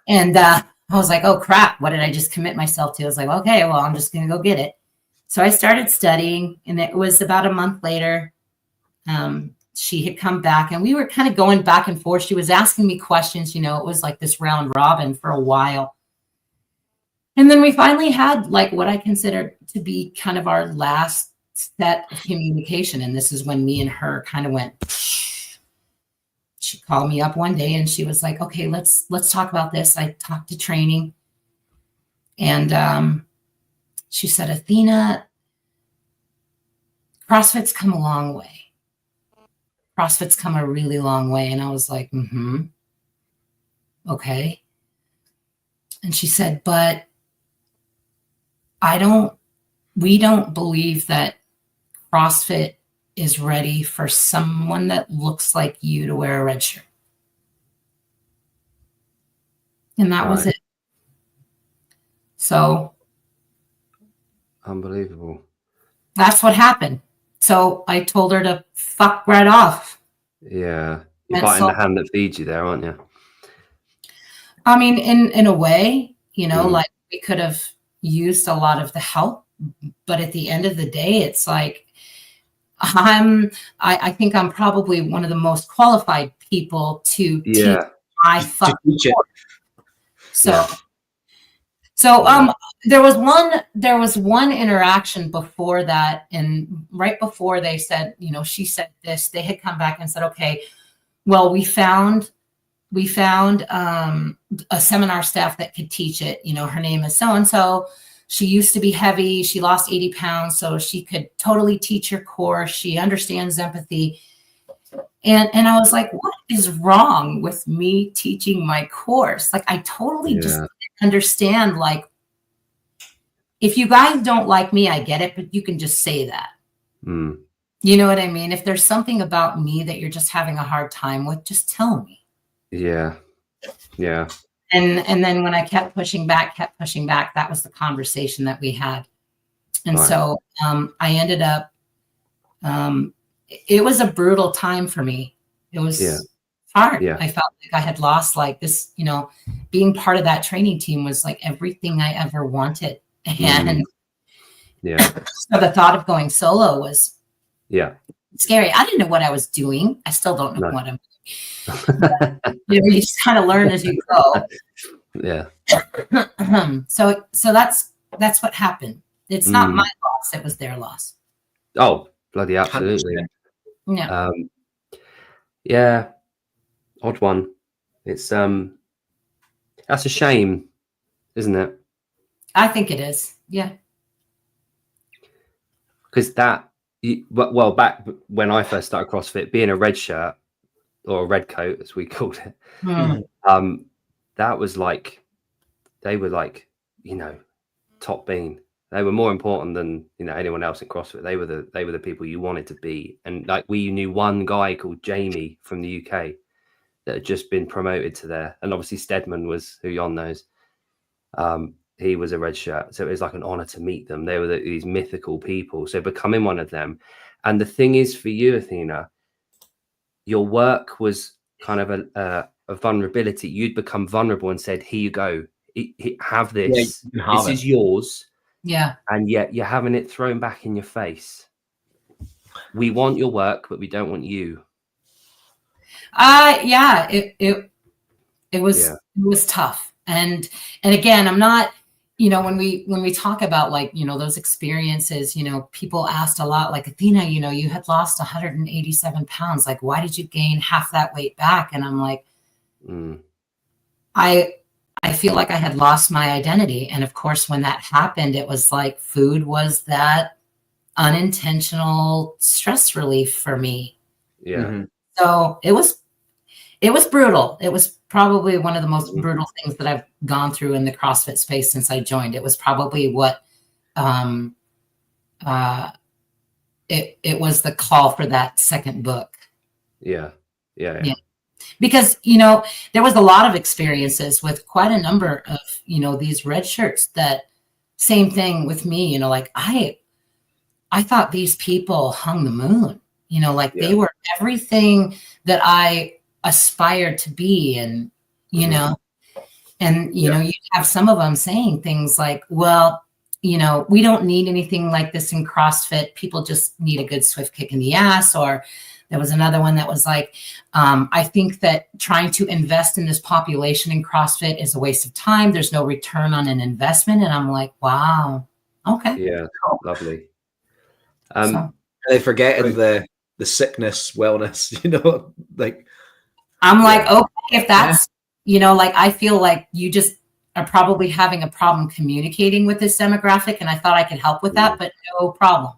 And I was like, "Oh crap, what did I just commit myself to?" I was like, "Okay, well, I'm just going to go get it." So I started studying, and it was about a month later. She had come back and we were kind of going back and forth. She was asking me questions, you know, it was like this round robin for a while. And then we finally had like what I considered to be kind of our last set of communication. And this is when me and her kind of went, she called me up one day and she was like, "Okay, let's talk about this." I talked to training and she said, "Athena, CrossFit's come a long way. CrossFit's come a really long way. And I was like, okay. And she said, but we don't believe that CrossFit is ready for someone that looks like you to wear a red shirt. And that was it. So. Unbelievable. That's what happened. So I told her to fuck right off. Yeah. You're biting the hand that feeds you there, aren't you? I mean, in a way, you know, like we could have used a lot of the help, but at the end of the day, it's like I think I'm probably one of the most qualified people to teach my fucking course. So there was one interaction before that, and right before they said, you know, she said this, they had come back and said, okay, well, we found a seminar staff that could teach it. You know, her name is so-and-so. She used to be heavy. She lost 80 pounds, so she could totally teach your course. She understands empathy. And I was like, what is wrong with me teaching my course? Like, I totally just didn't understand. Like, if you guys don't like me, I get it, but you can just say that. You know what I mean? If there's something about me that you're just having a hard time with, just tell me. Yeah. And then when I kept pushing back, that was the conversation that we had. And so I ended up, it was a brutal time for me. It was hard. I felt like I had lost like this, you know, being part of that training team was like everything I ever wanted. And so the thought of going solo was scary. I didn't know what I was doing. I still don't know what I'm doing. But, you know, you just kind of learn as you go. So that's what happened. It's not my loss. It was their loss. Oh, bloody absolutely. Yeah. Odd one. It's that's a shame, isn't it? I think it is. Yeah. Because back when I first started CrossFit, being a red shirt or a red coat, as we called it, that was like, they were like, you know, top bean. They were more important than, you know, anyone else in CrossFit. They were the people you wanted to be. And like, we knew one guy called Jamie from the UK that had just been promoted to there. And obviously Stedman was, who Jon knows. He was a red shirt. So it was like an honor to meet them. They were these mythical people. So becoming one of them. And the thing is for you, Athena, your work was kind of a vulnerability. You'd become vulnerable and said, here you go. Have this. This is yours. Yeah. And yet you're having it thrown back in your face. We want your work, but we don't want you. Yeah, it was tough. And again, I'm not, you know, when we talk about like, you know, those experiences, you know, people asked a lot like, Athena, you know, you had lost 187 pounds. Like, why did you gain half that weight back? And I'm like, I feel like I had lost my identity. And of course, when that happened, it was like food was that unintentional stress relief for me. Yeah. So it was brutal. It was probably one of the most brutal things that I've gone through in the CrossFit space since I joined. It was probably what it was the call for that second book. Yeah. Because, you know, there was a lot of experiences with quite a number of, you know, these red shirts that same thing with me, you know, like I thought these people hung the moon, you know, like they were everything that I aspired to be. And, you know, and, you know, you have some of them saying things like, well, you know, we don't need anything like this in CrossFit. People just need a good swift kick in the ass. Or there was another one that was like, I think that trying to invest in this population in CrossFit is a waste of time. There's no return on an investment. And I'm like, wow. Okay. Yeah. Lovely. They forgetting the sickness, wellness, you know, like. I'm like, okay, if that's, you know, like, I feel like you just are probably having a problem communicating with this demographic. And I thought I could help with that, but no problem.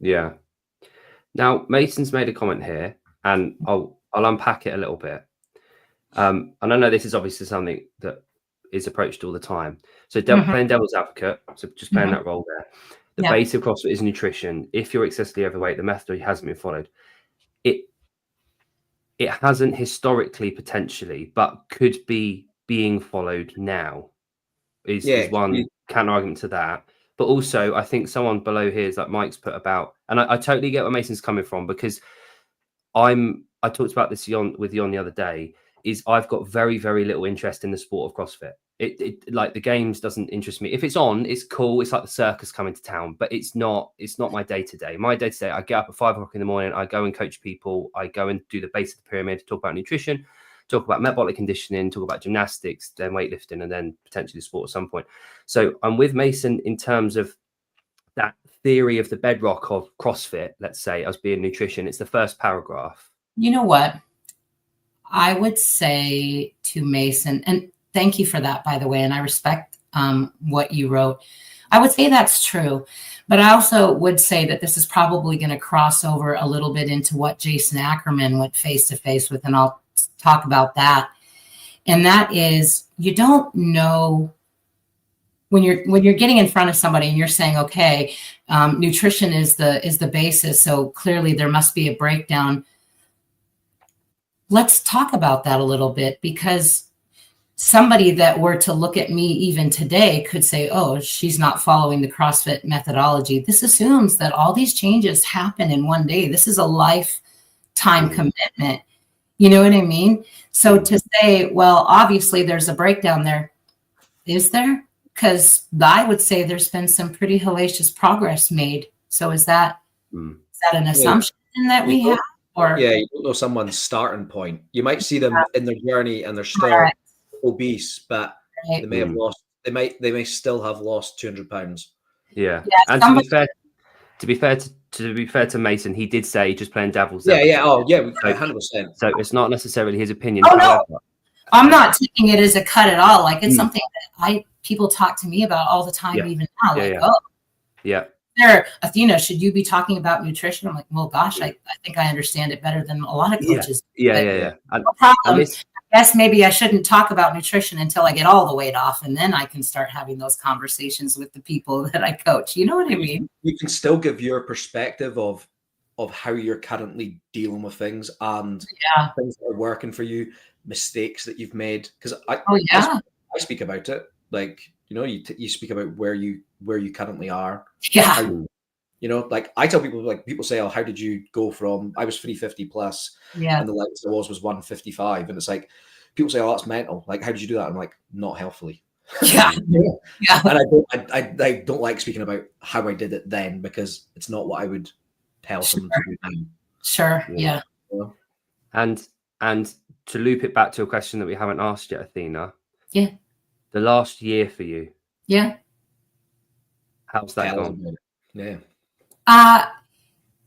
Yeah. Now, Mason's made a comment here. and I'll unpack it a little bit. And I know this is obviously something that is approached all the time. So playing devil's advocate, so just playing that role there. The base of CrossFit is nutrition. If you're excessively overweight, the methodology hasn't been followed. It hasn't historically, potentially, but could be being followed now. Is one counter argument to that. But also, I think someone below here is like Mike's put about, and I totally get where Mason's coming from, because I talked about this with Jon the other day, is I've got very, very little interest in the sport of CrossFit. It like the games doesn't interest me. If it's on, it's cool. It's like the circus coming to town, but it's not my day to day. My day to day, I get up at 5 o'clock in the morning. I go and coach people. I go and do the base of the pyramid, talk about nutrition, talk about metabolic conditioning, talk about gymnastics, then weightlifting, and then potentially sport at some point. So I'm with Mason in terms of that theory of the bedrock of CrossFit, let's say, as being nutrition. It's the first paragraph. You know what? I would say to Mason, and thank you for that, by the way, and I respect what you wrote. I would say that's true, but I also would say that this is probably going to cross over a little bit into what Jason Ackerman went face to face with, and I'll talk about that. And that is, you don't know when you're getting in front of somebody and you're saying, okay, nutrition is the basis, so clearly there must be a breakdown. Let's talk about that a little bit, because somebody that were to look at me even today could say, oh, she's not following the CrossFit methodology. This assumes that all these changes happen in one day. This is a lifetime commitment. You know what I mean? So to say, well, obviously there's a breakdown there. Is there? Because I would say there's been some pretty hellacious progress made. So is that an assumption that we have? Or you don't know someone's starting point. You might see them in their journey and they're still obese, but they may have lost. They may still have lost 200 pounds. Yeah, and to be fair to Mason, he did say just playing devil's. 100%. So it's not necessarily his opinion. Oh, no. I'm not taking it as a cut at all. Like, it's something that people talk to me about all the time, even now. Athena, should you be talking about nutrition? I'm like, well, gosh, I think I understand it better than a lot of coaches. Yeah. No problem. I guess maybe I shouldn't talk about nutrition until I get all the weight off, and then I can start having those conversations with the people that I coach. You know what I mean? You can still give your perspective of how you're currently dealing with things and things that are working for you, mistakes that you've made. Because I speak about it. Like, you speak about where you currently are. Yeah. Like I tell people, like people say, oh, how did you go from, I was 350 plus and the lowest I was 155. And it's like, people say, oh, that's mental. Like, how did you do that? I'm like, not healthily. Yeah. And I don't like speaking about how I did it then, because it's not what I would tell someone to do now. Sure. Yeah. And to loop it back to a question that we haven't asked yet, Athena. Yeah. The last year for you. Yeah. How's that gone? Yeah.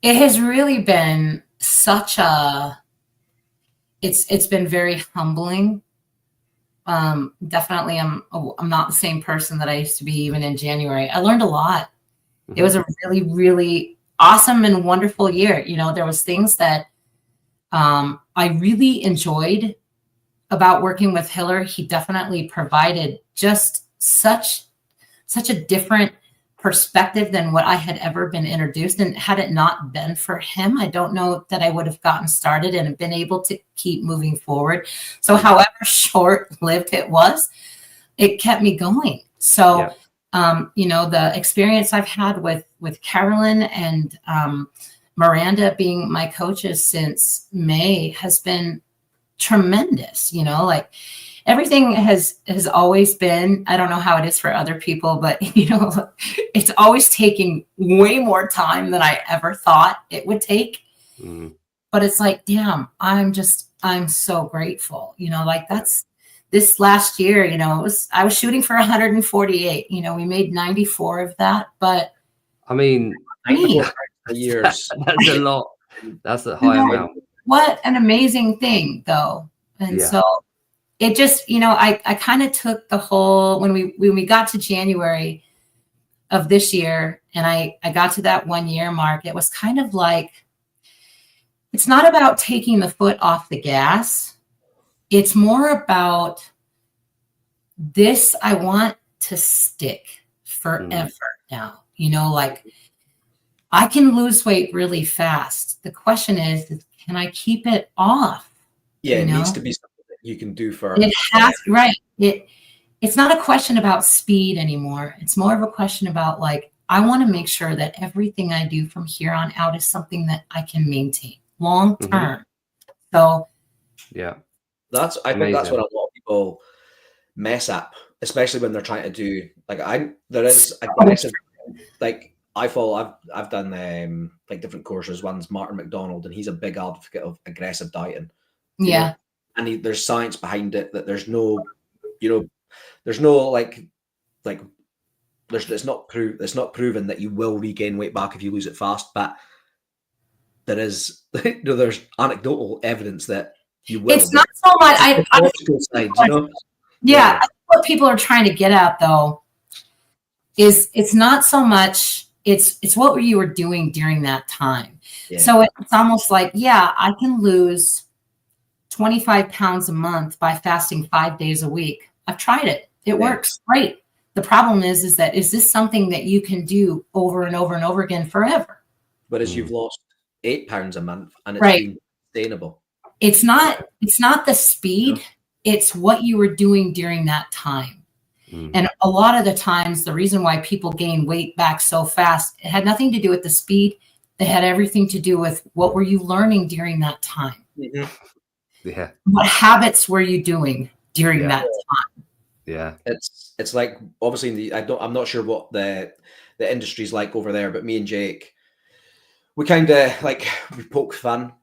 It has really been such it's been very humbling. Definitely I'm not the same person that I used to be even in January. I learned a lot. Mm-hmm. It was a really, really awesome and wonderful year. There was things that I really enjoyed about working with Hiller. He definitely provided just such a different perspective than what I had ever been introduced. And had it not been for him, I don't know that I would have gotten started and been able to keep moving forward. So however short-lived it was, it kept me going. So, the experience I've had with Carolyn and Miranda being my coaches since May has been tremendous. Like, everything has always been, I don't know how it is for other people, but it's always taking way more time than I ever thought it would take. But it's like, damn, I'm so grateful. Like, that's this last year, I was shooting for 148, we made 94 of that, but I mean, years. That's a lot. That's a high amount. What an amazing thing though. And so it just, I kind of took the whole, when we got to January of this year and I got to that 1 year mark, it was kind of like, it's not about taking the foot off the gas. It's more about this. I want to stick forever now, like I can lose weight really fast. The question is can I keep it off? Yeah, it needs to be something that you can do for. It has, right. It's not a question about speed anymore. It's more of a question about like, I want to make sure that everything I do from here on out is something that I can maintain long term. So yeah, I think that's what a lot of people mess up, especially when they're trying to do there is aggressive, like I've done like different courses. One's Martin McDonald, and he's a big advocate of aggressive dieting. Yeah. And there's science behind it, that there's no, there's no it's not proven that you will regain weight back if you lose it fast, but there is there's anecdotal evidence that you will. It's not so much Yeah. What people are trying to get at though is it's not so much it's what you were doing during that time. Yeah. So it's almost like, I can lose 25 pounds a month by fasting 5 days a week. I've tried it. It works great. The problem is this something that you can do over and over and over again forever? Whereas you've lost 8 pounds a month and it's been sustainable. It's not the speed, it's what you were doing during that time. And a lot of the times, the reason why people gain weight back so fast, it had nothing to do with the speed. It had everything to do with what were you learning during that time? Yeah. What habits were you doing during that time? Yeah. It's like, obviously, I'm not sure what the industry's like over there, but me and Jake, we kind of we poke fun.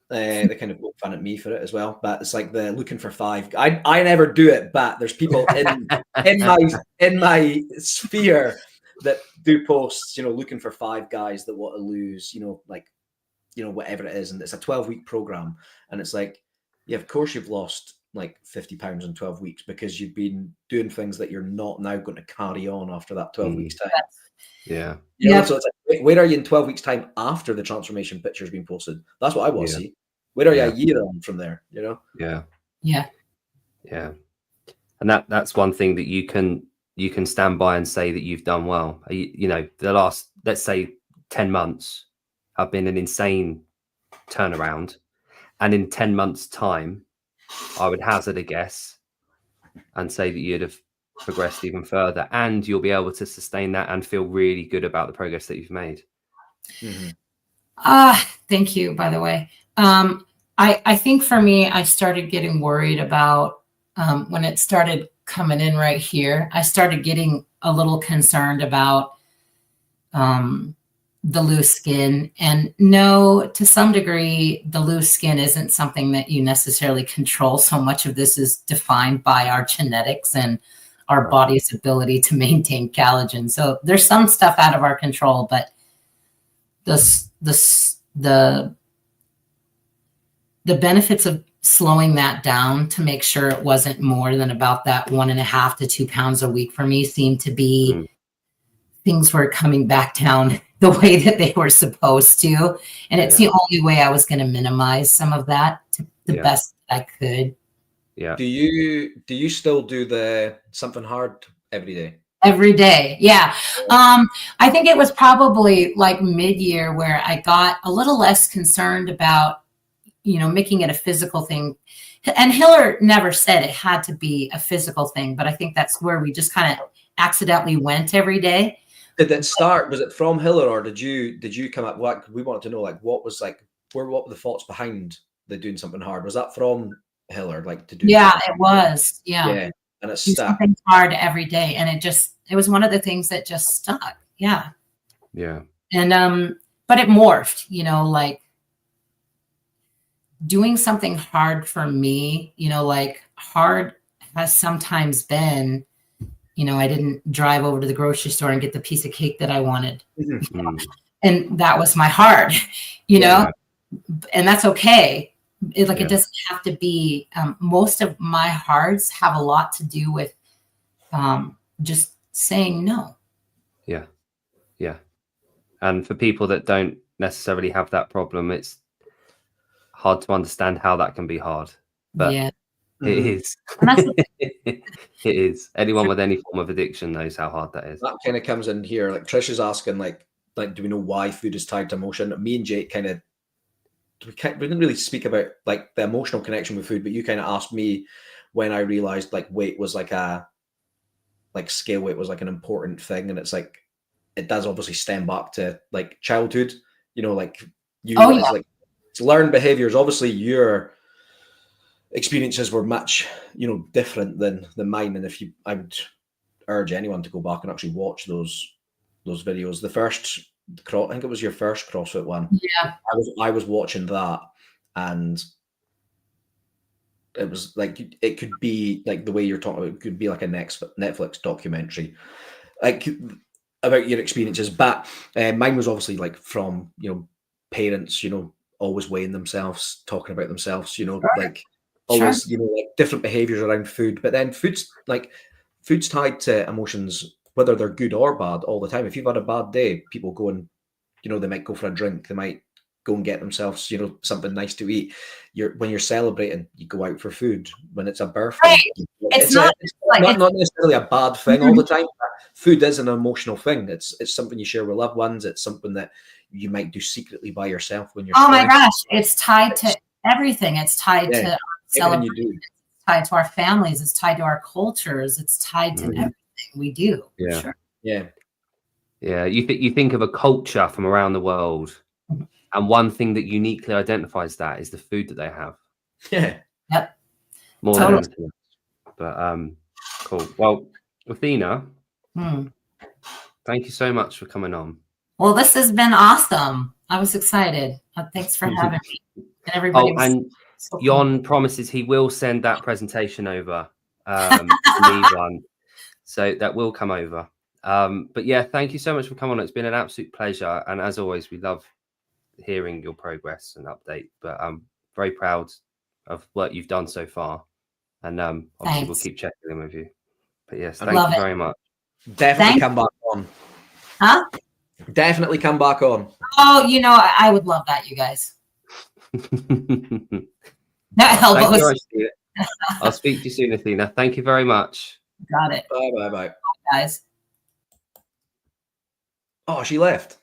They kind of poke fun at me for it as well, but it's like the looking for five. I never do it, but there's people in my sphere that do posts, looking for 5 guys that want to lose, whatever it is, and it's a 12-week program, and it's like, yeah, of course you've lost like 50 pounds in 12 weeks because you've been doing things that you're not now going to carry on after that 12 weeks time. Yeah. So it's like, where are you in 12 weeks time after the transformation picture has been posted? That's what I want to see. Where are you a year on from there? Yeah. And that's one thing that you can stand by and say that you've done well. The last, let's say, 10 months have been an insane turnaround, and in 10 months time I would hazard a guess and say that you'd have progressed even further, and you'll be able to sustain that and feel really good about the progress that you've made. Thank you, by the way. I think for me, I started getting worried about when it started coming in right here. I started getting a little concerned about the loose skin. And no, to some degree, the loose skin isn't something that you necessarily control. So much of this is defined by our genetics and our body's ability to maintain collagen. So there's some stuff out of our control, but the benefits of slowing that down to make sure it wasn't more than about that 1.5 to 2 pounds a week for me seemed to be things were coming back down the way that they were supposed to. And it's the only way I was going to minimize some of that to the best I could. Yeah. Do you still do the something hard every day? Every day. Yeah. I think it was probably like mid-year where I got a little less concerned about, making it a physical thing. And Hiller never said it had to be a physical thing, but I think that's where we just kind of accidentally went every day. Did it start? Was it from Hiller, or did you come up? What we wanted to know, what were the thoughts behind the doing something hard? Was that from Hiller, to do? Yeah, it was. Yeah. And it's something hard every day, and it was one of the things that just stuck. Yeah. Yeah. And but it morphed. Doing something hard for me. Hard has sometimes been. I didn't drive over to the grocery store and get the piece of cake that I wanted. And that was my hard, and that's okay. It doesn't have to be, most of my hards have a lot to do with just saying no. Yeah. Yeah. And for people that don't necessarily have that problem, it's hard to understand how that can be hard, but Yeah. it is. And that's the It is. Anyone with any form of addiction knows how hard that is. That kind of comes in here. Like Trish is asking, like, do we know why food is tied to emotion? Me and Jake kind of, we didn't really speak about like the emotional connection with food, but you kind of asked me when I realized like weight was like scale weight was like an important thing, and it's like it does obviously stem back to like childhood. You know, like you yeah. like it's learned behaviors. Obviously, your experiences were much different than mine, and I would urge anyone to go back and actually watch those videos. The first, I think it was your first CrossFit one. Yeah. I was watching that, and it was like it could be like the way you're talking about. It could be like a Netflix documentary, like about your experiences. But mine was obviously like from parents, always weighing themselves, talking about themselves, like always, like different behaviors around food. But then food's tied to emotions, whether they're good or bad, all the time. If you've had a bad day, people go and, they might go for a drink. They might go and get themselves, something nice to eat. When you're celebrating, you go out for food. When it's a birthday, right. It's not necessarily a bad thing all the time. Food is an emotional thing. It's something you share with loved ones. It's something that you might do secretly by yourself when you're. Oh my gosh, it's tied to everything. It's tied to celebrating. It's tied to our families. It's tied to our cultures. It's tied to everything we do. Yeah. Sure. Yeah. Yeah. You think of a culture from around the world, and one thing that uniquely identifies that is the food that they have. Yeah. Yep. More than anything else. But cool. Well, Athena, thank you so much for coming on. Well, this has been awesome. I was excited. Thanks for having me. And everybody. Oh, and so Jon promises he will send that presentation over. One, so that will come over. But yeah, thank you so much for coming on. It's been an absolute pleasure, and as always, we love hearing your progress and update. But I'm very proud of what you've done so far, and obviously we'll keep checking in with you. But yes, thank you very much. Definitely come back on. Huh? Definitely come back on. Oh, I would love that, you guys. I'll speak to you soon, Athena. Thank you very much. Got it. Bye. Bye, guys. Oh, she left.